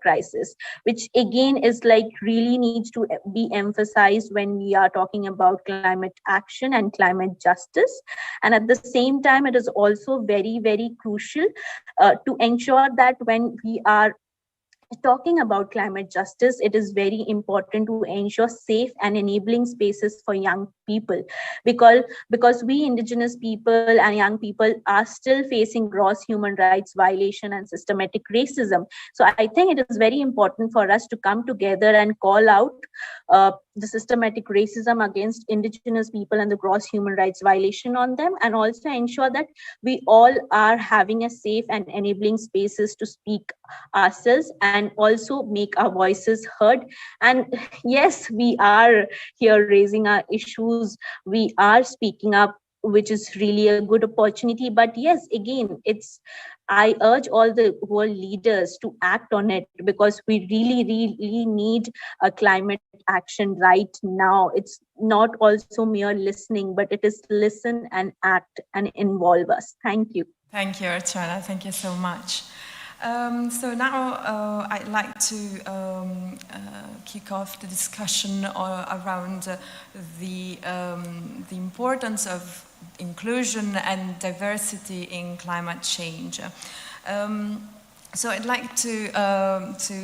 Speaker 4: crisis, which again is like really needs to be emphasized when we are talking about climate action and climate justice. And at the same time, it is also very, very crucial to ensure that when we are talking about climate justice, it is very important to ensure safe and enabling spaces for young people, because we Indigenous people and young people are still facing gross human rights violation and systematic racism. So I think it is very important for us to come together and call out the systematic racism against Indigenous people and the gross human rights violation on them, and also ensure that we all are having a safe and enabling spaces to speak ourselves and also make our voices heard. And yes, we are here raising our issues, we are speaking up, which is really a good opportunity. But yes, again, I urge all the world leaders to act on it, because we really, really need a climate action right now. It's not also mere listening, but it is listen and act and involve us. Thank you.
Speaker 1: Thank you, Archana. Thank you so much. So now I'd like to kick off the discussion around the importance of inclusion and diversity in climate change. So I'd like to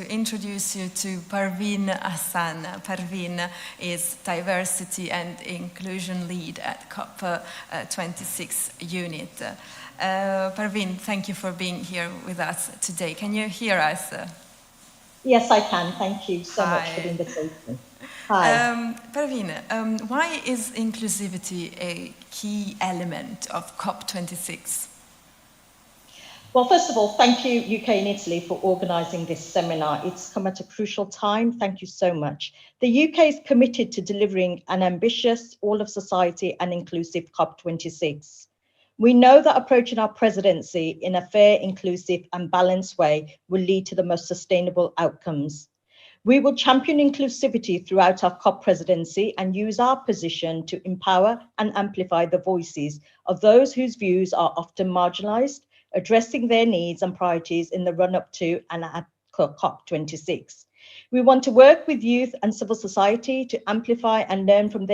Speaker 1: introduce you to Parveen Hassan. Parveen is Diversity and Inclusion Lead at COP26 unit. Parveen, thank you for being here with us today. Can you hear us?
Speaker 8: Yes, I can. Thank you so much for the invitation. Hi.
Speaker 1: Parveen, why is inclusivity a key element of COP26?
Speaker 8: Well, first of all, thank you, UK and Italy, for organising this seminar. It's come at a crucial time. Thank you so much. The UK is committed to delivering an ambitious, all-of-society and inclusive COP26. We know that approaching our presidency in a fair, inclusive and balanced way will lead to the most sustainable outcomes. We will champion inclusivity throughout our COP presidency and use our position to empower and amplify the voices of those whose views are often marginalised, addressing their needs and priorities in the run-up to and at COP26. We want to work with youth and civil society to amplify and learn from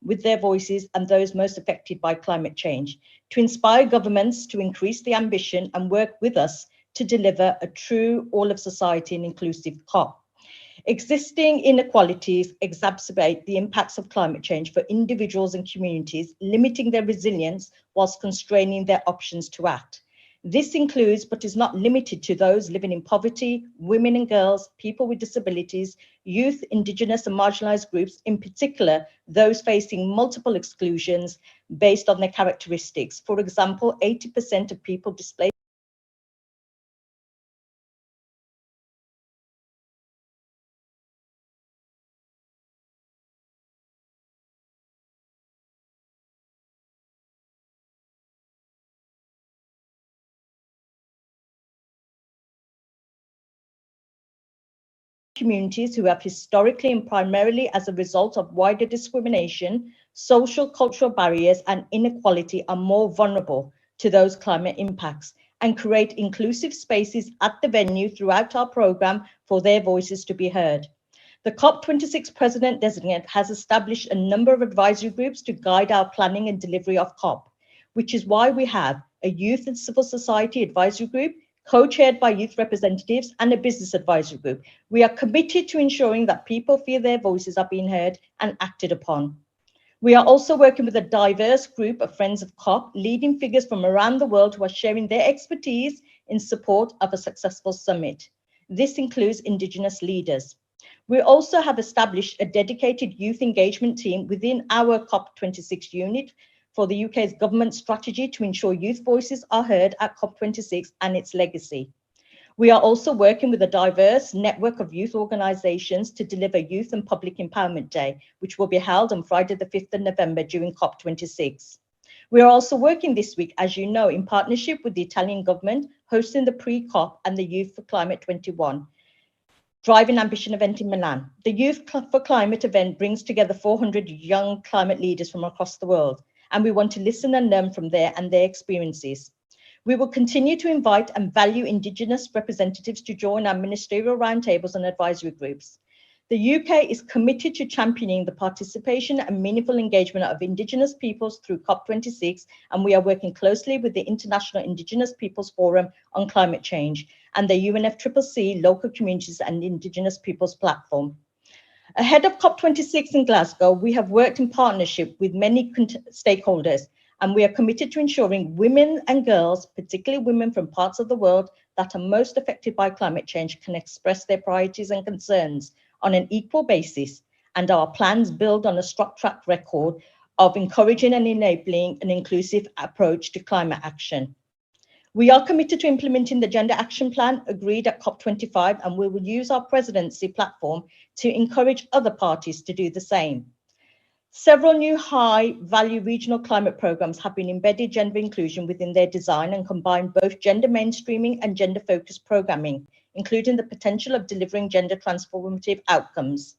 Speaker 8: with their voices and those most affected by climate change, to inspire governments to increase the ambition and work with us to deliver a true all-of-society and inclusive COP. Existing inequalities exacerbate the impacts of climate change for individuals and communities, limiting their resilience whilst constraining their options to act. This includes, but is not limited to, those living in poverty, women and girls, people with disabilities, youth, Indigenous and marginalised groups, in particular, those facing multiple exclusions based on their characteristics. For example, 80% of people displaced communities who have historically and primarily as a result of wider discrimination, social, cultural barriers and inequality are more vulnerable to those climate impacts, and create inclusive spaces at the venue throughout our programme for their voices to be heard. The COP26 President-designate has established a number of advisory groups to guide our planning and delivery of COP, which is why we have a Youth and Civil Society Advisory Group, co-chaired by youth representatives, and a business advisory group. We are committed to ensuring that people feel their voices are being heard and acted upon. We are also working with a diverse group of Friends of COP, leading figures from around the world who are sharing their expertise in support of a successful summit. This includes Indigenous leaders. We also have established a dedicated youth engagement team within our COP26 unit for the UK's government strategy to ensure youth voices are heard at COP26 and its legacy. We are also working with a diverse network of youth organisations to deliver Youth and Public Empowerment Day, which will be held on Friday the 5th of November during COP26. We are also working this week, as you know, in partnership with the Italian government, hosting the preCOP and the Youth for Climate 21 Driving Ambition event in Milan. The Youth for Climate event brings together 400 young climate leaders from across the world, and we want to listen and learn from their experiences. We will continue to invite and value Indigenous representatives to join our ministerial roundtables and advisory groups. The UK is committed to championing the participation and meaningful engagement of Indigenous peoples through COP26, and we are working closely with the International Indigenous Peoples Forum on Climate Change and the UNFCCC Local Communities and Indigenous Peoples Platform. Ahead of COP26 in Glasgow, we have worked in partnership with many stakeholders, and we are committed to ensuring women and girls, particularly women from parts of the world that are most affected by climate change, can express their priorities and concerns on an equal basis, and our plans build on a strong track record of encouraging and enabling an inclusive approach to climate action. We are committed to implementing the Gender Action Plan agreed at COP25, and we will use our presidency platform to encourage other parties to do the same. Several new high-value regional climate programs have been embedded gender inclusion within their design and combine both gender mainstreaming and gender-focused programming, including the potential of delivering gender transformative outcomes.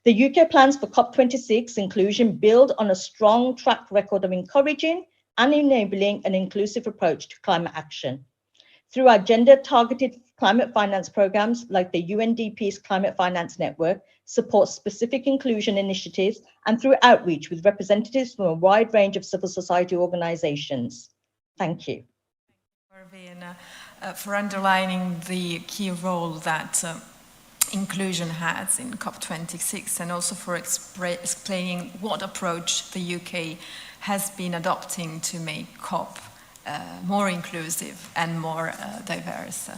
Speaker 8: The UK plans for COP26 inclusion build on a strong track record of encouraging and enabling an inclusive approach to climate action. Through our gender-targeted climate finance programs, like the UNDP's Climate Finance Network, supports specific inclusion initiatives, and through outreach with representatives from a wide range of civil society organisations. Thank you.
Speaker 1: For underlining the key role that inclusion has in COP26, and also for explaining what approach the UK has been adopting to make COP more inclusive and more diverse.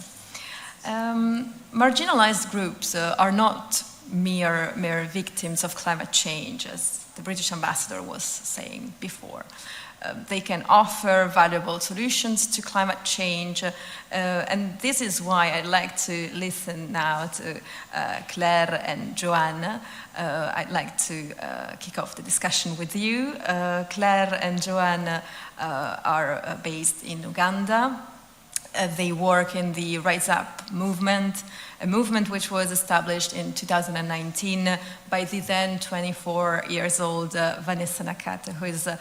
Speaker 1: Marginalized groups are not mere victims of climate change, as the British ambassador was saying before. They can offer valuable solutions to climate change, and this is why I'd like to listen now to Claire and Joanna. I'd like to kick off the discussion with you. Claire and Joanna are based in Uganda. They work in the Rise Up movement, a movement which was established in 2019 by the then 24-year-old Vanessa Nakate, who is a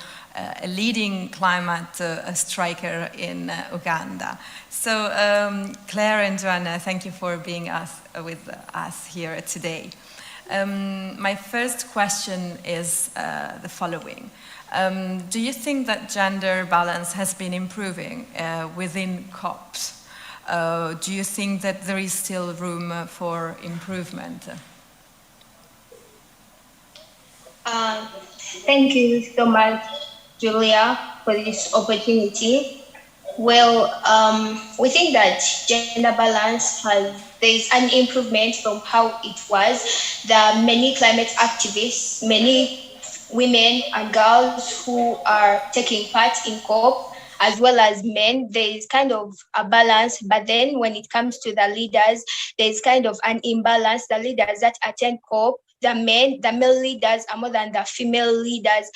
Speaker 1: leading climate striker in Uganda. So Claire and Joanna, thank you for being with us here today. My first question is the following. Do you think that gender balance has been improving within COPs? Do you think that there is still room for improvement?
Speaker 9: Thank you so much, Julia, for this opportunity. Well, we think that gender balance there's an improvement from how it was. There are many climate activists, many women and girls who are taking part in COP, as well as men. There's kind of a balance, but then when it comes to the leaders, there's kind of an imbalance. The leaders that attend COP, the male leaders are more than the female leaders.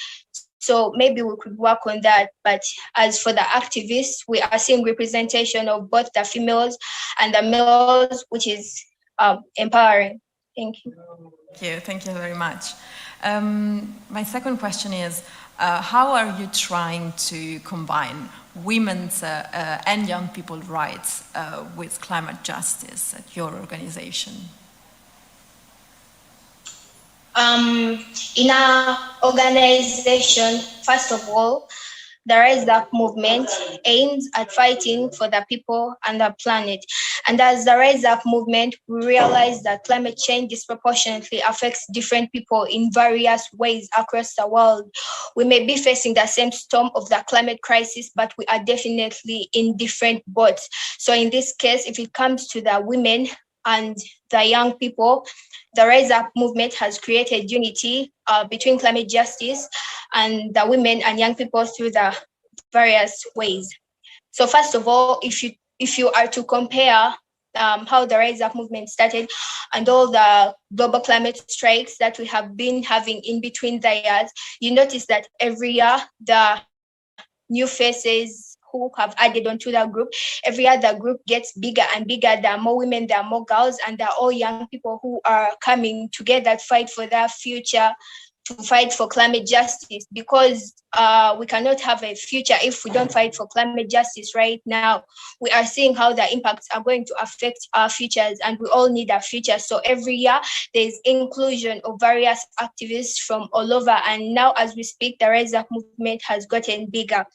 Speaker 9: So maybe we could work on that. But as for the activists, we are seeing representation of both the females and the males, which is empowering. Thank you.
Speaker 1: Thank you very much. My second question is, how are you trying to combine women's and young people's rights with climate justice at your organization?
Speaker 9: In our organization, first of all, the Rise Up movement aims at fighting for the people and the planet. And as the Rise Up movement, we realize that climate change disproportionately affects different people in various ways across the world. We may be facing the same storm of the climate crisis, but we are definitely in different boats. So in this case, if it comes to the women and the young people, the Rise Up movement has created unity between climate justice and the women and young people through the various ways. So first of all, if you are to compare how the Rise Up movement started and all the global climate strikes that we have been having in between the years, you notice that every year the new faces who have added onto the group, every year the group gets bigger and bigger. There are more women, there are more girls, and they're all young people who are coming together to fight for their future, to fight for climate justice, because we cannot have a future if we don't fight for climate justice right now. We are seeing how the impacts are going to affect our futures, and we all need a future. So every year there's inclusion of various activists from all over, and now as we speak, the Rise Up movement has gotten bigger.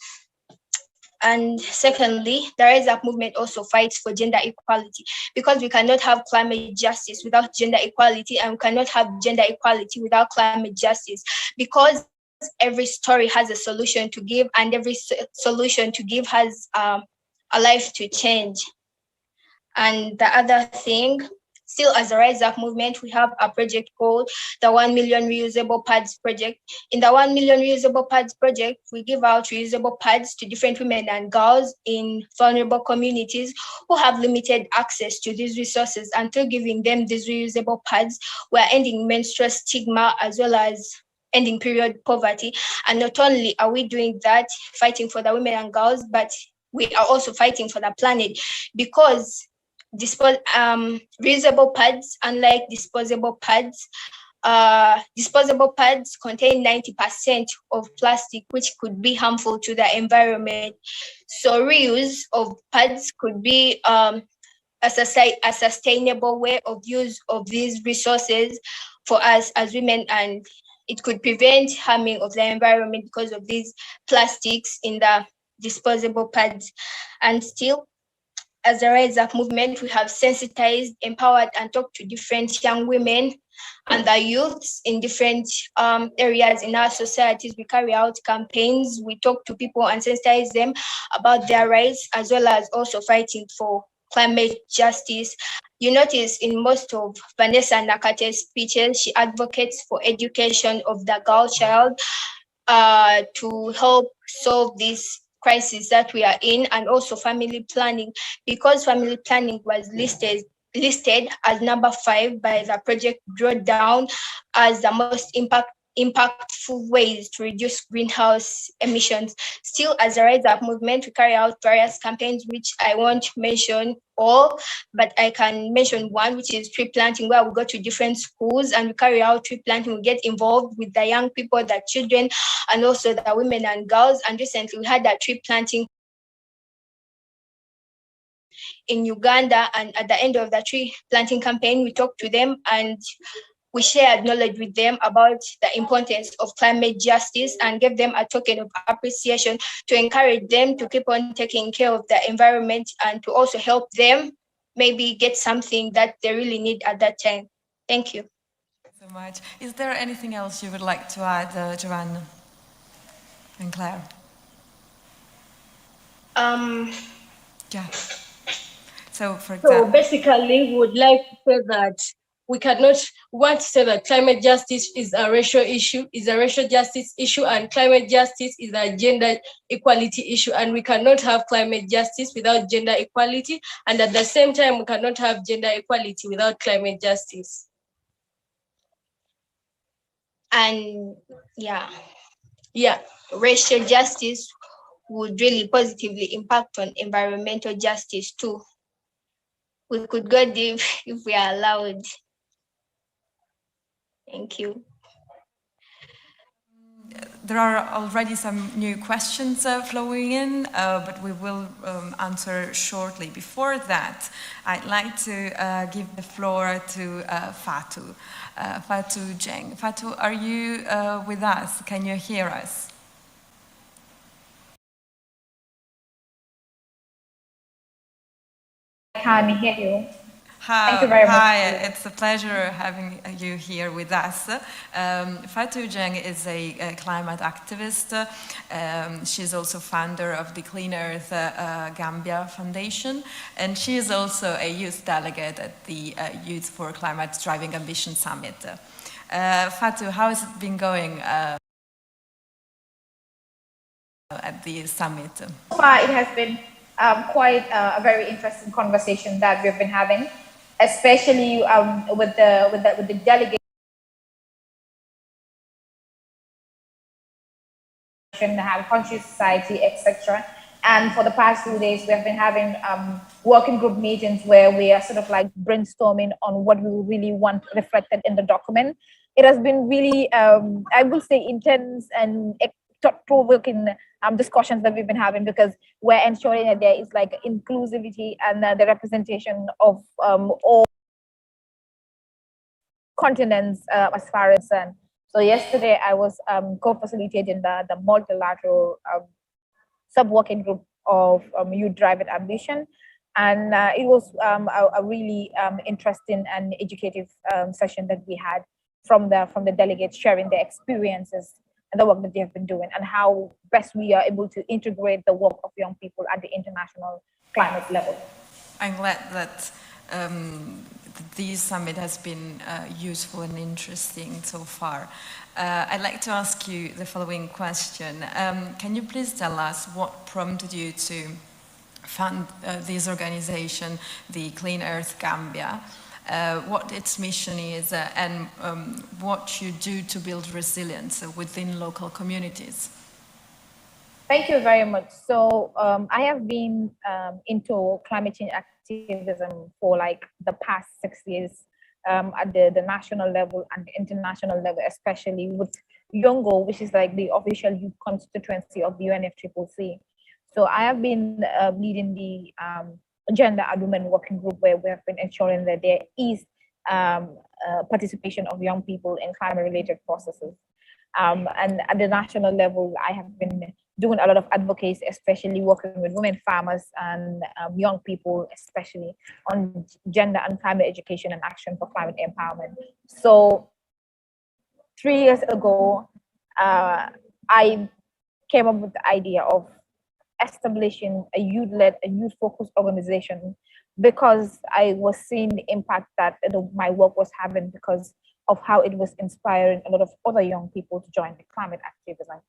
Speaker 9: And secondly, the Rise Up movement also fights for gender equality, because we cannot have climate justice without gender equality, and we cannot have gender equality without climate justice, because every story has a solution to give, and every solution to give has a life to change. And the other thing, still as a Rise Up movement, we have a project called the 1 million reusable pads project. In the 1 million reusable pads project, we give out reusable pads to different women and girls in vulnerable communities who have limited access to these resources. And through giving them these reusable pads, we're ending menstrual stigma as well as ending period poverty. And not only are we doing that, fighting for the women and girls, but we are also fighting for the planet, because reusable pads, unlike disposable pads contain 90% of plastic, which could be harmful to the environment. So reuse of pads could be a sustainable way of use of these resources for us as women, and it could prevent harming of the environment because of these plastics in the disposable pads. And still, as a Rise Up movement, we have sensitized, empowered, and talked to different young women and the youths in different areas in our societies. We carry out campaigns, we talk to people and sensitize them about their rights, as well as also fighting for climate justice. You notice in most of Vanessa Nakate's speeches, she advocates for education of the girl child to help solve this crisis that we are in, and also family planning, because family planning was listed as number 5 by the project Drawdown as the most impactful ways to reduce greenhouse emissions. Still, as a Rise Up movement, we carry out various campaigns, which I won't mention all, but I can mention one, which is tree planting, where we go to different schools and we carry out tree planting. We get involved with the young people, the children, and also the women and girls. And recently we had a tree planting in Uganda, and at the end of the tree planting campaign, we talked to them and we shared knowledge with them about the importance of climate justice and gave them a token of appreciation to encourage them to keep on taking care of the environment and to also help them maybe get something that they really need at that time. Thank you.
Speaker 1: So much. Is there anything else you would like to add, Joanne and Claire? Yeah. So, for example,
Speaker 10: so basically, we would like to say that we want to say that climate justice is a racial issue, is a racial justice issue, and climate justice is a gender equality issue. And we cannot have climate justice without gender equality. And at the same time, we cannot have gender equality without climate justice.
Speaker 9: And yeah, racial justice would really positively impact on environmental justice too. We could go deep if we are allowed. Thank you.
Speaker 1: There are already some new questions flowing in, but we will answer shortly. Before that, I'd like to give the floor to Fatou Dieng. Fatou, are you with us? Can you hear us?
Speaker 11: Hi, I hear you.
Speaker 1: Thank
Speaker 11: you very much.
Speaker 1: Hi, it's a pleasure having you here with us. Fatou Dieng is a climate activist. She's also founder of the Clean Earth Gambia Foundation, and she is also a youth delegate at the Youth for Climate Driving Ambition Summit. Fatou, how has it been going at the summit?
Speaker 11: So far, it has been quite a very interesting conversation that we've been having, especially with the delegation, have conscious society, etc. And for the past 2 days, we have been having working group meetings where we are sort of like brainstorming on what we really want reflected in the document. It has been really, I will say, intense and thought-provoking discussions that we've been having, because we're ensuring that there is like inclusivity and the representation of all continents as far as so yesterday I was co-facilitating the multilateral sub-working group of Youth Driving Ambition, and it was a really interesting and educative session that we had from the delegates sharing their experiences and the work that they have been doing, and how best we are able to integrate the work of young people at the international climate level.
Speaker 1: I'm glad that this summit has been useful and interesting so far. I'd like to ask you the following question. Can you please tell us what prompted you to fund this organization, the Clean Earth Gambia, what its mission is, and what you do to build resilience within local communities?
Speaker 11: Thank you very much. So I have been into climate change activism for like the past 6 years at the national level and the international level, especially with Yongo, which is like the official youth constituency of the UNFCCC. So I have been leading the Gender and Women Working Group, where we have been ensuring that there is participation of young people in climate-related processes. And at the national level, I have been doing a lot of advocacy, especially working with women farmers and young people, especially on gender and climate education and action for climate empowerment. So 3 years ago, I came up with the idea of establishing a youth-led, a youth-focused organization, because I was seeing the impact that my work was having, because of how it was inspiring a lot of other young people to join the climate activism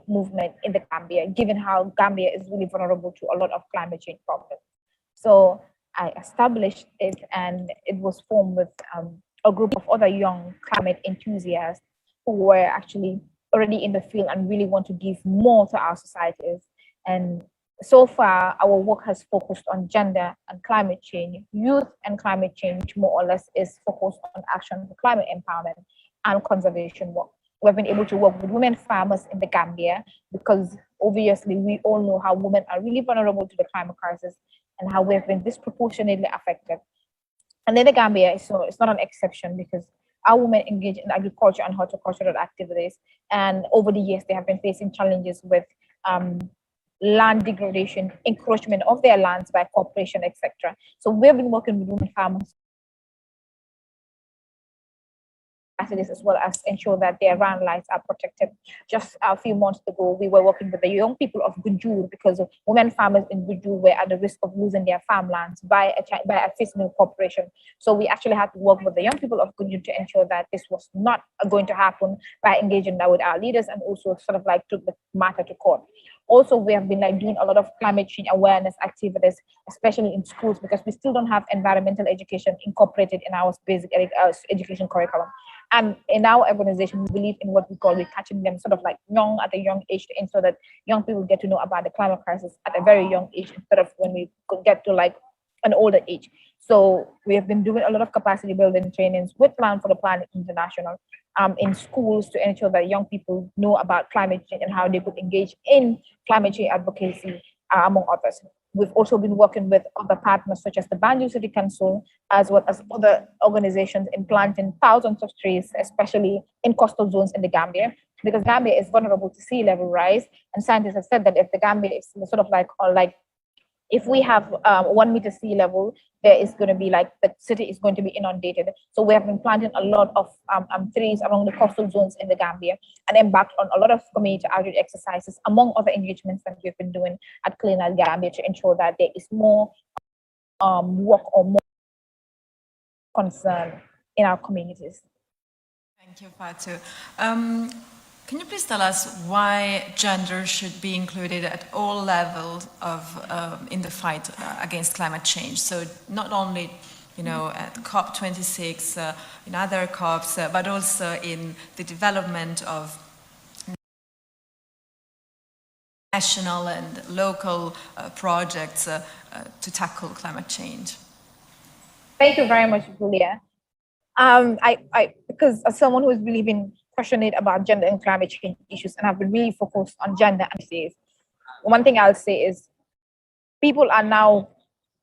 Speaker 11: movement in the Gambia, given how Gambia is really vulnerable to a lot of climate change problems. So I established it, and it was formed with a group of other young climate enthusiasts who were actually already in the field and really want to give more to our societies. And so far, our work has focused on gender and climate change. Youth and climate change, more or less, is focused on action for climate empowerment and conservation work. We've been able to work with women farmers in the Gambia, because obviously we all know how women are really vulnerable to the climate crisis and how we've been disproportionately affected. And in the Gambia, so it's not an exception, because our women engage in agriculture and horticultural activities. And over the years, they have been facing challenges with land degradation, encroachment of their lands by corporation, etc. So we've been working with women farmers as well as ensure that their land lives are protected. Just a few months ago, we were working with the young people of Gunjur because women farmers in Gunjur were at the risk of losing their farmlands by a fiscal corporation. So we actually had to work with the young people of Gunjur to ensure that this was not going to happen by engaging with our leaders, and also sort of like took the matter to court. Also, we have been doing a lot of climate change awareness activities, especially in schools, because we still don't have environmental education incorporated in our basic education curriculum. And in our organization, we believe in what we call catching them sort of like at a young age, to ensure that young people get to know about the climate crisis at a very young age, instead of when we could get to like an older age. So we have been doing a lot of capacity building trainings with Plan for the Planet International in schools to ensure that young people know about climate change and how they could engage in climate change advocacy, among others. We've also been working with other partners such as the Banjul City Council, as well as other organizations, in planting thousands of trees, especially in coastal zones in the Gambia, because Gambia is vulnerable to sea level rise. And scientists have said that if the Gambia is sort of like if we have 1 meter sea level, there is going to be the city is going to be inundated. So we have been planting a lot of trees along the coastal zones in the Gambia, and embarked on a lot of community outreach exercises, among other engagements that we've been doing at Clean Out Gambia, to ensure that there is more work or more concern in our communities.
Speaker 1: Thank you, Fatu. Can you please tell us why gender should be included at all levels of in the fight against climate change? So not only, at COP26, in other COPs, but also in the development of national and local projects to tackle climate change.
Speaker 11: Thank you very much, Julia. Because as someone who's really been passionate about gender and climate change issues, and I've been really focused on gender and one thing I'll say is people are now,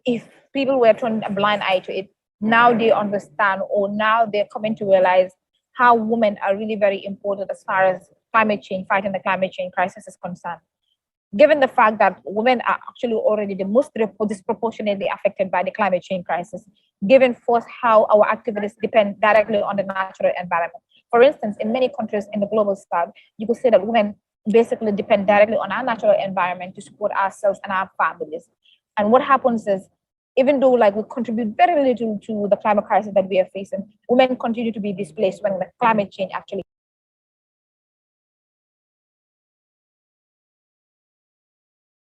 Speaker 11: if people were turning a blind eye to it, now they understand, or now they're coming to realize how women are really very important as far as climate change, fighting the climate change crisis is concerned. Given the fact that women are actually already the most disproportionately affected by the climate change crisis, given first how our activities depend directly on the natural environment. For instance, in many countries in the global south, you could say that women basically depend directly on our natural environment to support ourselves and our families. And what happens is, even though we contribute very little to the climate crisis that we are facing, women continue to be displaced when the climate change actually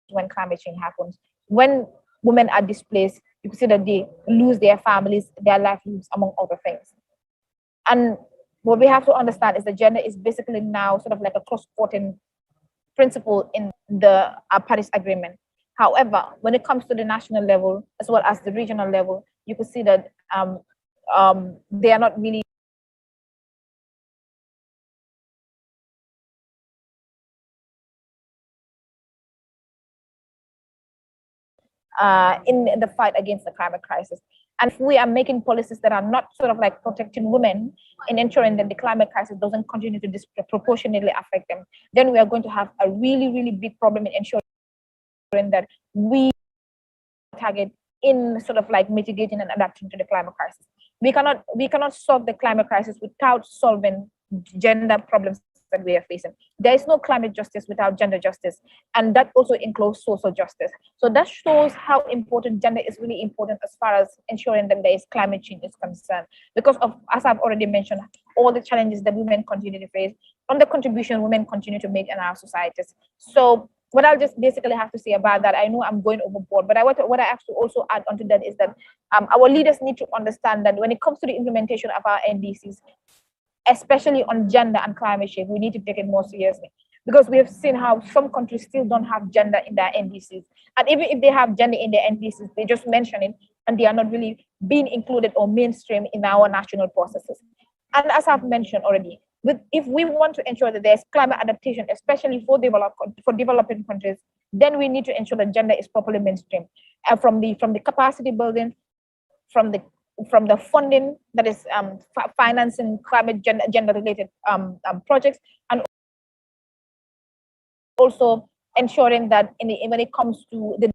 Speaker 11: when climate change happens. When women are displaced, you can see that they lose their families, their livelihoods, among other things. And what we have to understand is that gender is basically now sort of like a cross-cutting principle in the Paris Agreement. However, when it comes to the national level as well as the regional level, you can see that they are not really in the fight against the climate crisis. And if we are making policies that are not sort of like protecting women and ensuring that the climate crisis doesn't continue to disproportionately affect them, then we are going to have a really, really big problem in ensuring that we target in sort of like mitigating and adapting to the climate crisis. We cannot solve the climate crisis without solving gender problems that we are facing. There is no climate justice without gender justice, and that also includes social justice. So that shows how important gender is really important as far as ensuring that there is climate change is concerned, because of, as I've already mentioned, all the challenges that women continue to face, and the contribution women continue to make in our societies. So what I'll just basically have to say about that, I know I'm going overboard, but what I have to also add onto that is that our leaders need to understand that when it comes to the implementation of our NDCs, especially on gender and climate change, we need to take it more seriously, because we have seen how some countries still don't have gender in their NDCs. And even if they have gender in their NDCs, they just mention it and they are not really being included or mainstream in our national processes. And as I've mentioned already, if we want to ensure that there's climate adaptation, especially for developing countries, then we need to ensure that gender is properly mainstream. And from the capacity building, from the funding that is financing climate gender related projects, and also ensuring that when it comes to the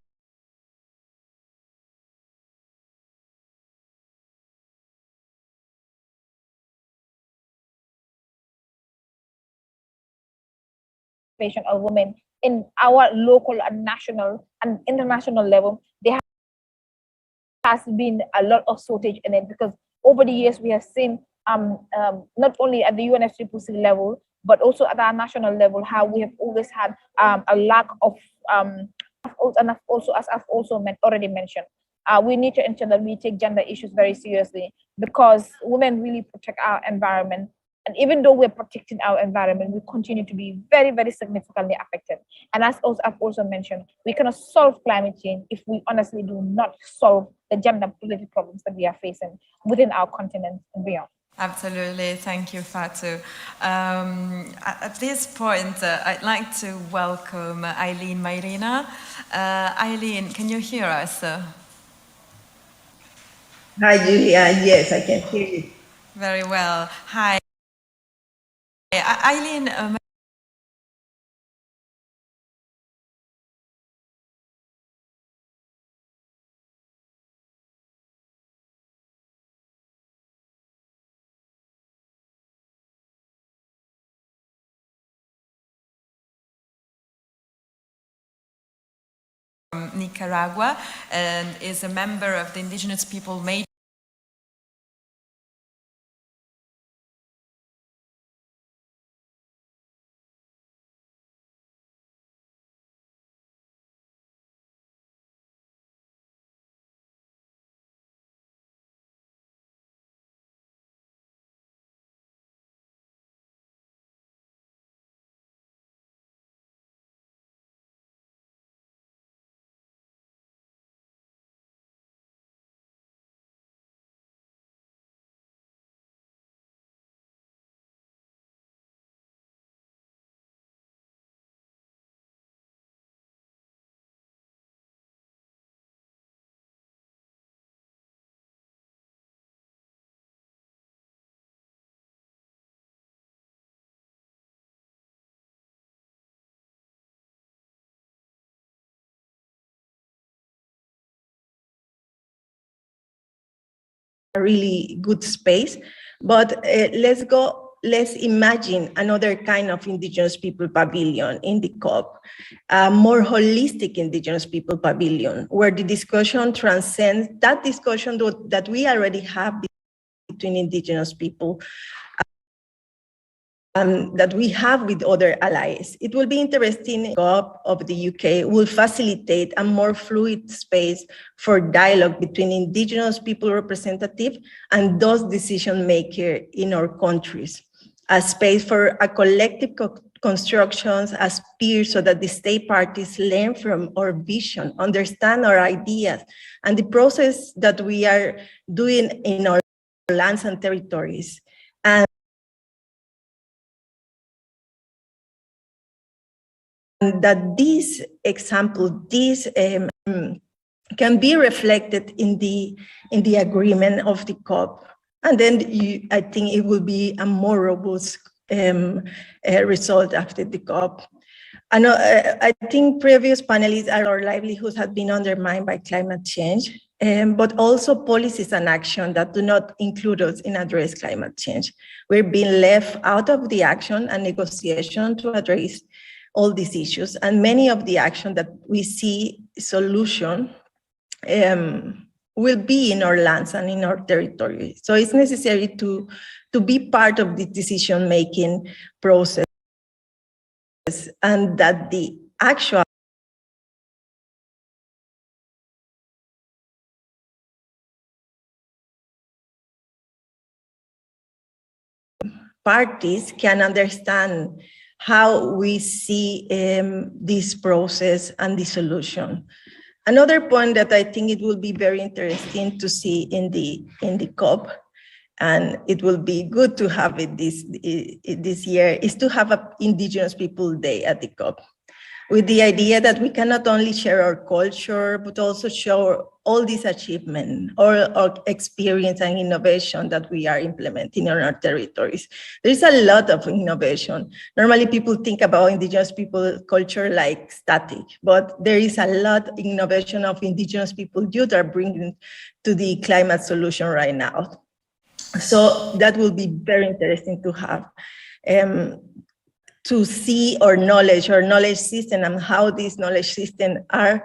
Speaker 11: participation of women in our local and national and international level, there has been a lot of shortage in it, because over the years we have seen not only at the UNFCCC level, but also at our national level, how we have always had a lack of, and also, as I've also already mentioned, we need to ensure that we take gender issues very seriously, because women really protect our environment. And even though we're protecting our environment, we continue to be very, very significantly affected. And as I've also mentioned, we cannot solve climate change if we honestly do not solve the gender-related problems that we are facing within our continent and beyond.
Speaker 1: Absolutely, thank you, Fatou. At this point, I'd like to welcome Eileen Mairina. Eileen, can you hear us?
Speaker 12: Hi, Julia. Yes, I can hear you.
Speaker 1: Very well. Hi. Eileen, from Nicaragua, and is a member of the Indigenous People Major
Speaker 12: a really good space, but let's imagine another kind of Indigenous people pavilion in the COP, a more holistic Indigenous people pavilion, where the discussion transcends that discussion that we already have between Indigenous people, that we have with other allies. It will be interesting. COP of the UK will facilitate a more fluid space for dialogue between Indigenous people representatives and those decision makers in our countries, a space for a collective constructions as peers, so that the state parties learn from our vision, understand our ideas, and the process that we are doing in our lands and territories. And that this example, can be reflected in the agreement of the COP, and then I think it will be a more robust result after the COP. I think previous panelists, our livelihoods have been undermined by climate change, but also policies and action that do not include us in address climate change. We're being left out of the action and negotiation to address all these issues, and many of the action that we see solution will be in our lands and in our territory. So it's necessary to be part of the decision-making process, and that the actual parties can understand how we see this process and the solution. Another point that I think it will be very interesting to see in the COP, and it will be good to have it this year, is to have an Indigenous People Day at the COP, with the idea that we can not only share our culture, but also show all this achievement, or our experience and innovation that we are implementing on our territories. There's a lot of innovation. Normally people think about Indigenous people culture like static, but there is a lot of innovation of Indigenous people youth are bringing to the climate solution right now. So that will be very interesting to have. to see our knowledge system, and how these knowledge systems are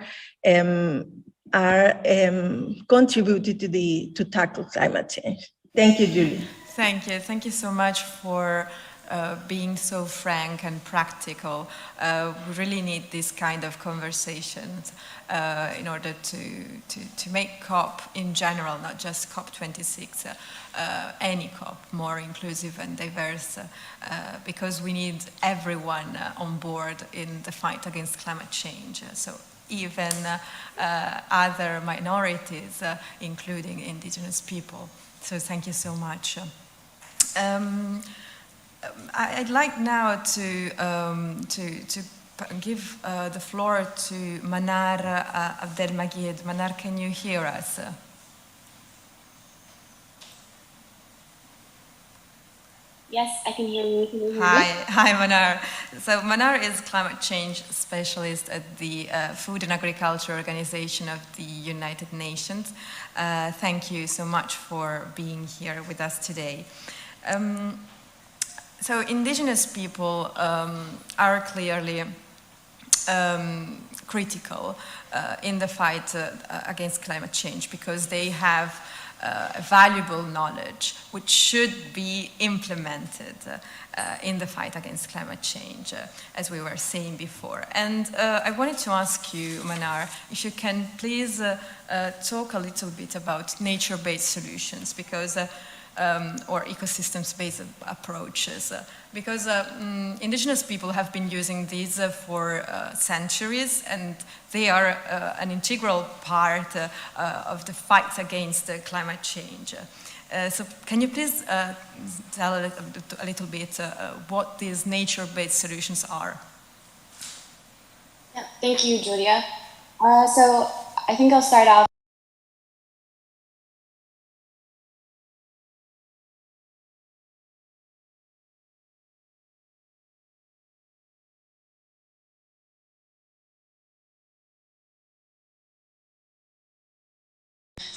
Speaker 12: contributed to tackle climate change. Thank you, Julie.
Speaker 1: Thank you. Thank you so much for being so frank and practical. We really need this kind of conversations in order to make COP in general, not just COP26, any COP more inclusive and diverse, because we need everyone on board in the fight against climate change. So even other minorities, including Indigenous people. So thank you so much. I'd like now to give the floor to Manar Abdelmajid. Manar, can you hear us?
Speaker 13: Yes, I can hear you. Can you hear me?
Speaker 1: Hi, Manar. So Manar is climate change specialist at the Food and Agriculture Organization of the United Nations. Thank you so much for being here with us today. So Indigenous people are clearly critical in the fight against climate change, because they have valuable knowledge which should be implemented in the fight against climate change, as we were saying before. And I wanted to ask you, Manar, if you can please talk a little bit about nature-based solutions, because or ecosystems-based approaches, because Indigenous people have been using these for centuries, and they are an integral part of the fight against climate change. So can you please tell a little bit what these nature-based solutions are?
Speaker 13: Yeah, thank you, Julia. So I think I'll start off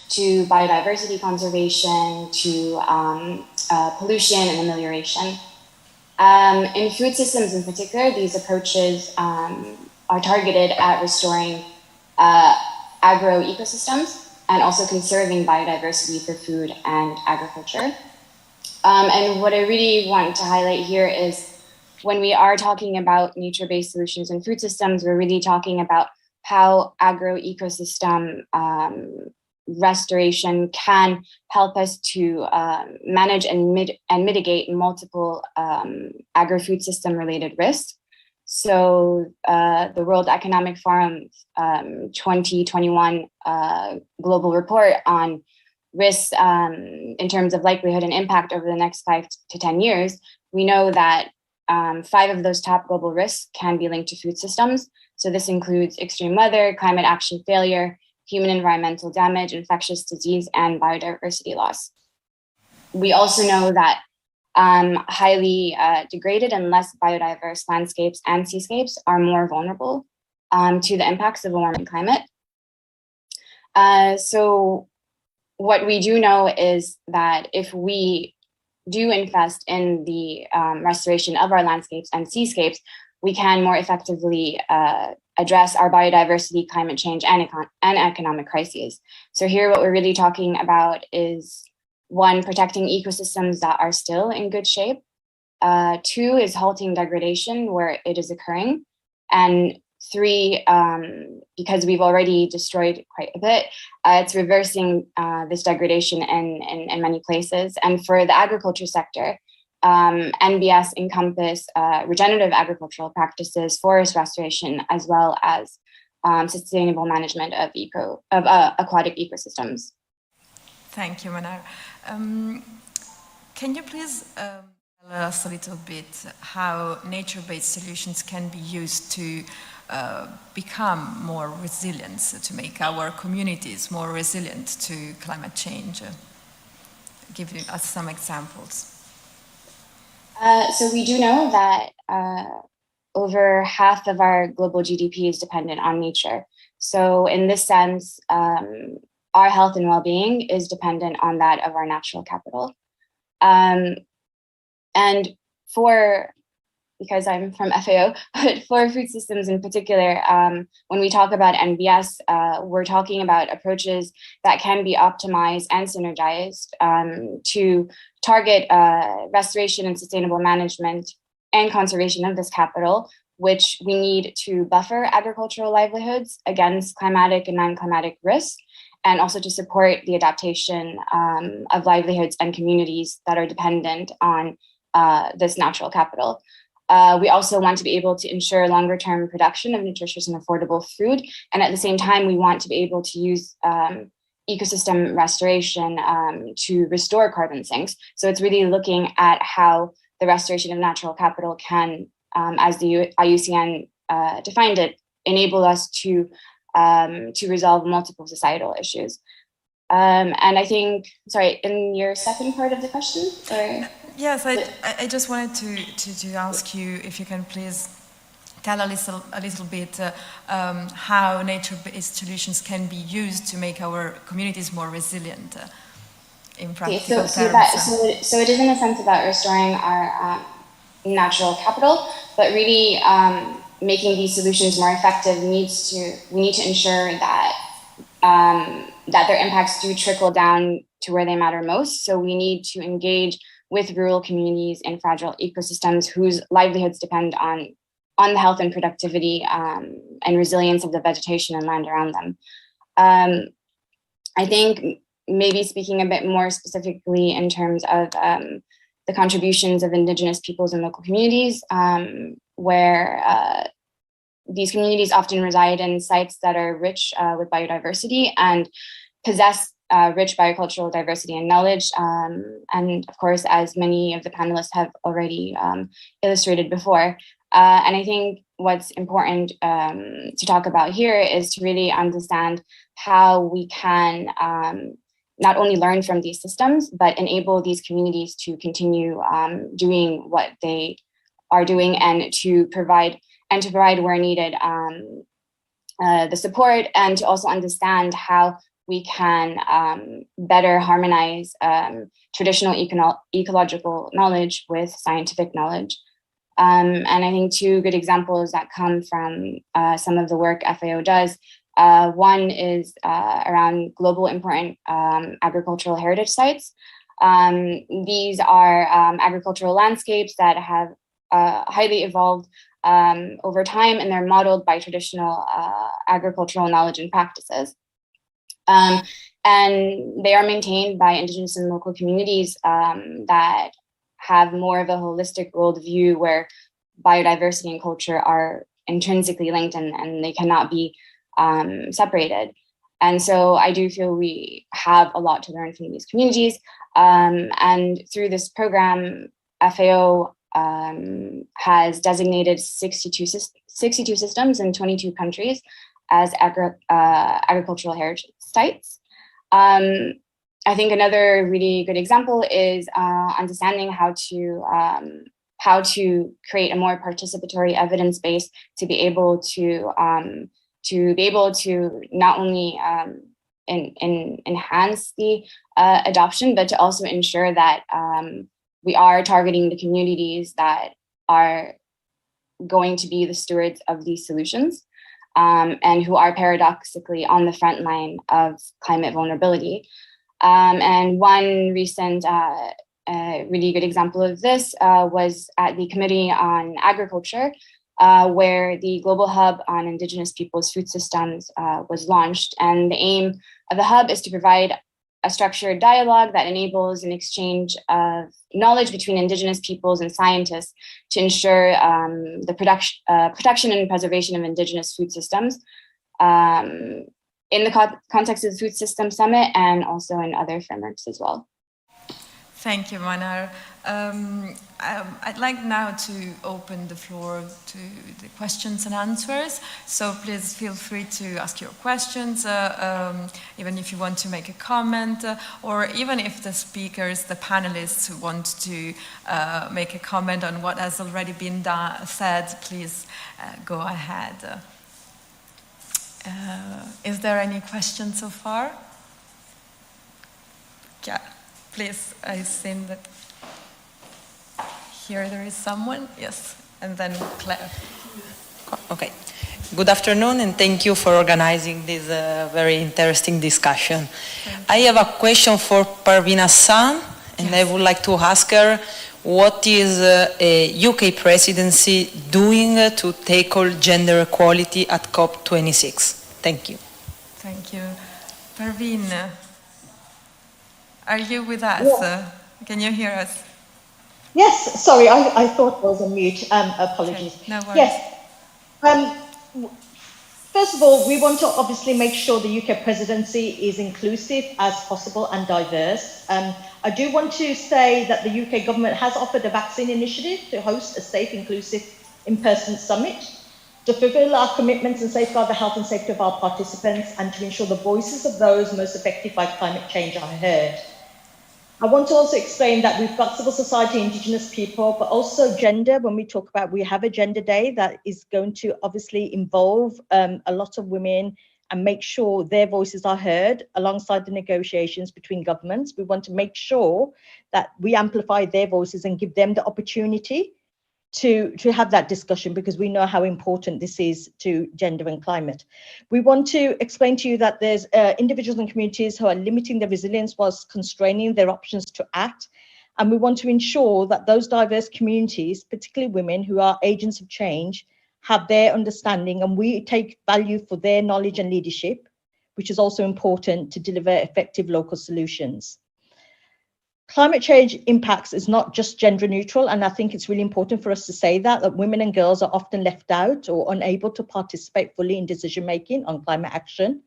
Speaker 13: to biodiversity conservation, to pollution and amelioration. In food systems in particular, these approaches are targeted at restoring agro-ecosystems and also conserving biodiversity for food and agriculture. And what I really want to highlight here is when we are talking about nature-based solutions in food systems, we're really talking about how agro-ecosystem restoration can help us to manage and mitigate multiple agri-food system related risks. So the World Economic Forum 2021 global report on risks in terms of likelihood and impact over the next 5 to 10 years, we know that 5 of those top global risks can be linked to food systems. So this includes extreme weather, climate action failure, human environmental damage, infectious disease, and biodiversity loss. We also know that highly degraded and less biodiverse landscapes and seascapes are more vulnerable to the impacts of a warming climate. So what we do know is that if we do invest in the restoration of our landscapes and seascapes, we can more effectively address our biodiversity, climate change, and economic crises. So here what we're really talking about is 1, protecting ecosystems that are still in good shape. 2 is halting degradation where it is occurring. And 3, because we've already destroyed quite a bit, it's reversing this degradation in many places. And for the agriculture sector, NBS encompass regenerative agricultural practices, forest restoration, as well as sustainable management of aquatic ecosystems.
Speaker 1: Thank you, Manar. Can you please tell us a little bit how nature-based solutions can be used to become more resilient, to make our communities more resilient to climate change? Give us some examples.
Speaker 13: So we do know that over half of our global GDP is dependent on nature. So in this sense, our health and well-being is dependent on that of our natural capital. And for because I'm from FAO, but for food systems in particular, when we talk about NBS, we're talking about approaches that can be optimized and synergized to target restoration and sustainable management and conservation of this capital, which we need to buffer agricultural livelihoods against climatic and non-climatic risks, and also to support the adaptation of livelihoods and communities that are dependent on this natural capital. We also want to be able to ensure longer-term production of nutritious and affordable food, and at the same time, we want to be able to use ecosystem restoration to restore carbon sinks. So it's really looking at how the restoration of natural capital can, as the IUCN defined it, enable us to resolve multiple societal issues. And I think, sorry, in your second part of the question? Or?
Speaker 1: Yes, I just wanted to ask you if you can please tell a little bit how nature-based solutions can be used to make our communities more resilient in practical terms.
Speaker 13: So it is in a sense about restoring our natural capital, but really making these solutions more effective we need to ensure that that their impacts do trickle down to where they matter most. So we need to engage with rural communities and fragile ecosystems whose livelihoods depend on the health and productivity and resilience of the vegetation and land around them. I think maybe speaking a bit more specifically in terms of the contributions of Indigenous peoples and local communities, where these communities often reside in sites that are rich with biodiversity and possess rich biocultural diversity and knowledge. And of course, as many of the panelists have already illustrated before. And I think what's important to talk about here is to really understand how we can not only learn from these systems, but enable these communities to continue doing what they are doing and to provide where needed the support, and to also understand how we can better harmonize traditional ecological knowledge with scientific knowledge. And I think two good examples that come from some of the work FAO does. One is around global important agricultural heritage sites. These are agricultural landscapes that have highly evolved over time, and they're modeled by traditional agricultural knowledge and practices. And they are maintained by Indigenous and local communities that have more of a holistic worldview where biodiversity and culture are intrinsically linked and they cannot be separated. And so I do feel we have a lot to learn from these communities. And through this program, FAO has designated 62 systems in 22 countries as agricultural heritage sites. I think another really good example is understanding how to create a more participatory evidence base to be able to not only enhance the adoption, but to also ensure that we are targeting the communities that are going to be the stewards of these solutions, and who are paradoxically on the front line of climate vulnerability. And one recent really good example of this was at the Committee on Agriculture, where the Global Hub on Indigenous Peoples' Food Systems was launched. And the aim of the hub is to provide a structured dialogue that enables an exchange of knowledge between Indigenous peoples and scientists to ensure the protection and preservation of Indigenous food systems in the context of the Food System Summit and also in other frameworks as well.
Speaker 1: Thank you, Manar. I'd like now to open the floor to the questions and answers. So please feel free to ask your questions, even if you want to make a comment, or even if the speakers, the panelists want to make a comment on what has already been said, please go ahead. Is there any questions so far? Yeah. Please, I've seen that here there is someone. Yes. and then Claire.
Speaker 14: Okay. Good afternoon, and thank you for organizing this very interesting discussion. I have a question for Parveen Hassan, and I would like to ask her, what is a UK presidency doing to tackle gender equality at COP26? Thank you.
Speaker 1: Thank you. Parveen, are you with us?
Speaker 8: Yeah.
Speaker 1: Can you hear us?
Speaker 8: Yes, sorry, I thought I was on mute. Apologies.
Speaker 1: Okay, no worries.
Speaker 8: Yes. First of all, we want to obviously make sure the UK presidency is inclusive as possible and diverse. I do want to say that the UK government has offered a vaccine initiative to host a safe, inclusive, in-person summit to fulfill our commitments and safeguard the health and safety of our participants and to ensure the voices of those most affected by climate change are heard. I want to also explain that we've got civil society, Indigenous people, but also gender. When we talk about, we have a gender day that is going to obviously involve a lot of women and make sure their voices are heard alongside the negotiations between governments. We want to make sure that we amplify their voices and give them the opportunity to have that discussion, because we know how important this is to gender and climate. We want to explain to you that there's individuals and communities who are limiting their resilience whilst constraining their options to act. And we want to ensure that those diverse communities, particularly women who are agents of change, have their understanding, and we take value for their knowledge and leadership, which is also important to deliver effective local solutions. Climate change impacts is not just gender neutral, and I think it's really important for us to say that women and girls are often left out or unable to participate fully in decision making on climate action.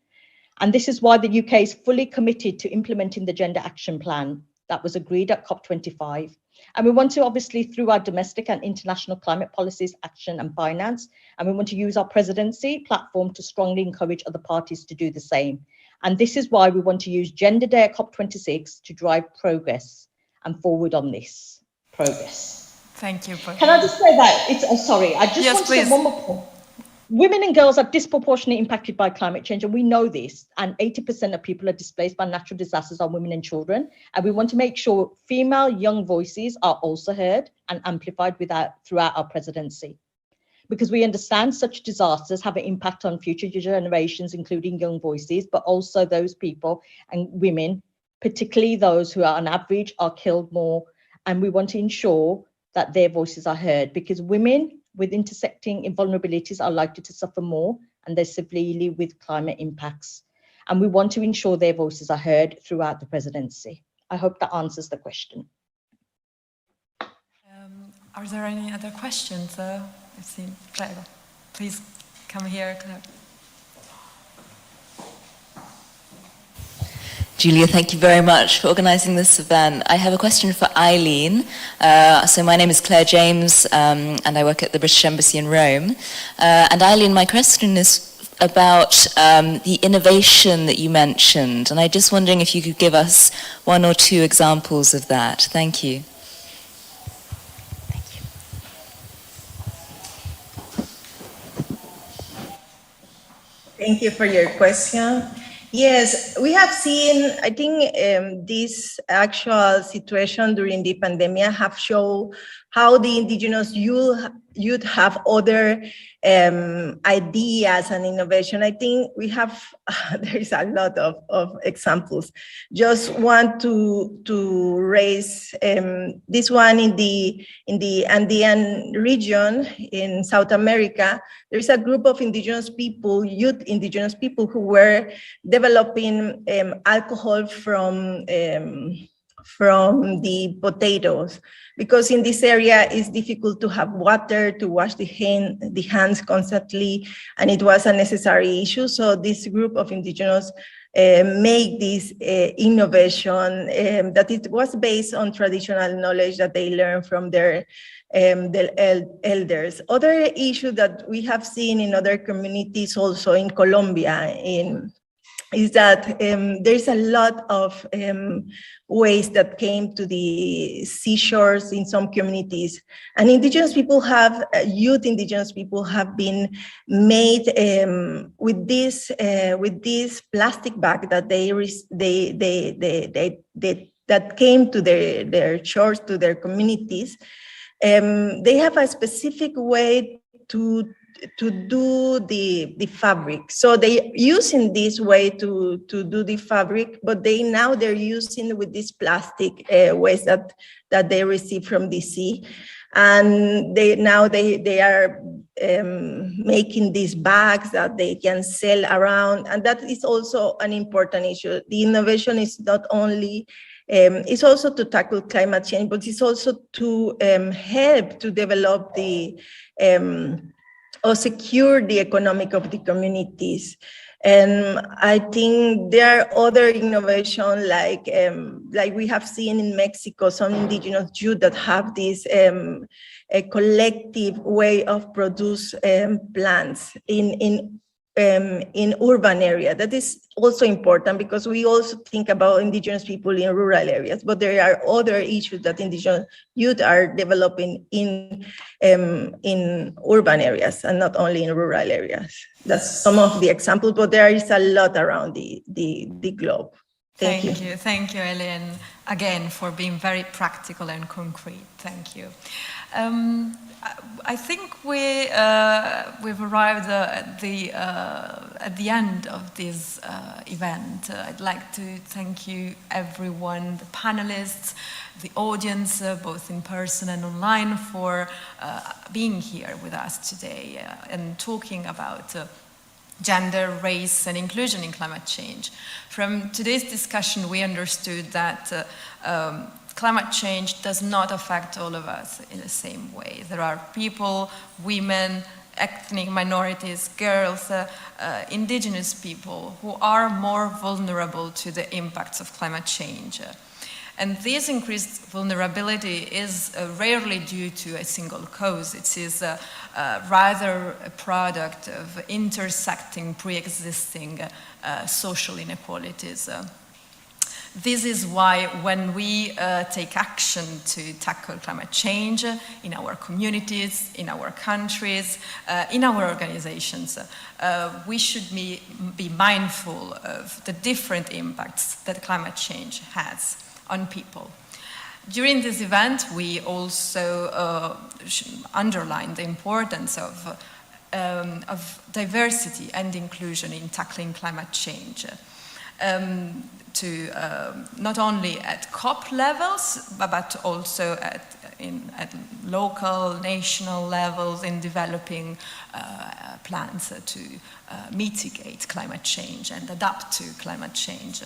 Speaker 8: And this is why the UK is fully committed to implementing the Gender Action Plan that was agreed at COP25. And we want to, obviously, through our domestic and international climate policies, action and finance, and we want to use our presidency platform to strongly encourage other parties to do the same. And this is why we want to use Gender Day at COP26 to drive progress and forward on this progress.
Speaker 1: Thank you.
Speaker 8: Can I just say that? Sorry, I just want to say one more point. Women and girls are disproportionately impacted by climate change, and we know this. And 80% of people are displaced by natural disasters are women and children. And we want to make sure female young voices are also heard and amplified throughout our presidency, because we understand such disasters have an impact on future generations, including young voices, but also those people and women, particularly those who are on average are killed more. And we want to ensure that their voices are heard, because women with intersecting vulnerabilities are likely to suffer more, and they're severely with climate impacts. And we want to ensure their voices are heard throughout the presidency. I hope that answers the question.
Speaker 1: Are there any other questions? I've seen Claire. Please come here, Claire.
Speaker 15: Julia, thank you very much for organising this event. I have a question for Eileen. So my name is Claire James, and I work at the British Embassy in Rome. And Eileen, my question is about the innovation that you mentioned. And I'm just wondering if you could give us one or two examples of that. Thank you.
Speaker 12: Thank you for your question. Yes, we have seen, I think this actual situation during the pandemic have shown how the Indigenous youth have other ideas and innovation. I think we have, there is a lot of examples. Just want to raise this one in the Andean region in South America. There is a group of Indigenous people, youth Indigenous people, who were developing alcohol from the potatoes, because in this area it's difficult to have water to wash the hands constantly, and it was a necessary issue. So this group of Indigenous make this innovation that it was based on traditional knowledge that they learned from their elders. Other issue that we have seen in other communities, also in Colombia, is that there's a lot of waste that came to the seashores in some communities, and Indigenous people have, youth Indigenous people have been made with this plastic bag that that came to their shores, to their communities. they have a specific way to do the fabric. So they using this way to do the fabric, but they're using with this plastic waste that they receive from the sea. And they are making these bags that they can sell around. And that is also an important issue. The innovation is not only it's also to tackle climate change, but it's also to help to develop or secure the economic of the communities. And I think there are other innovations like we have seen in Mexico, some indigenous youth that have this a collective way of produce plants in urban area. That is also important because we also think about indigenous people in rural areas, but there are other issues that indigenous youth are developing in urban areas and not only in rural areas. That's some of the examples, but there is a lot around the globe. Thank you.
Speaker 1: Thank you, Ellen, again, for being very practical and concrete. Thank you. I think we've arrived at the end of this event. I'd like to thank you, everyone, the panelists, the audience, both in person and online, for being here with us today and talking about gender, race, and inclusion in climate change. From today's discussion, we understood that climate change does not affect all of us in the same way. There are people, women, ethnic minorities, girls, indigenous people who are more vulnerable to the impacts of climate change. And this increased vulnerability is rarely due to a single cause. It is rather a product of intersecting pre-existing social inequalities. This is why when we take action to tackle climate change in our communities, in our countries, in our organizations, we should be mindful of the different impacts that climate change has on people. During this event, we also underlined the importance of diversity and inclusion in tackling climate change. Not only at COP levels, but also at local, national levels in developing plans to mitigate climate change and adapt to climate change.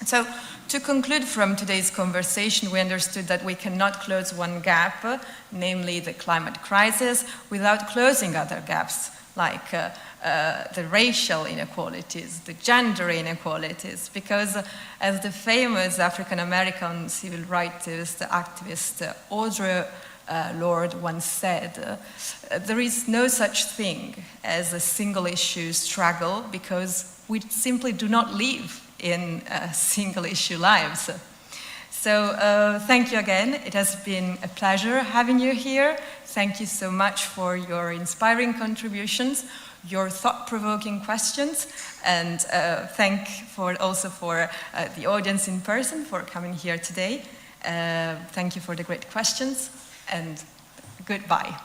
Speaker 1: So, to conclude from today's conversation, we understood that we cannot close one gap, namely the climate crisis, without closing other gaps, like the racial inequalities, the gender inequalities, because as the famous African-American civil rights activist Audre Lorde once said, there is no such thing as a single issue struggle because we simply do not live in single issue lives. So thank you again. It has been a pleasure having you here. Thank you so much for your inspiring contributions, your thought-provoking questions, and also for the audience in person for coming here today. Thank you for the great questions, and goodbye.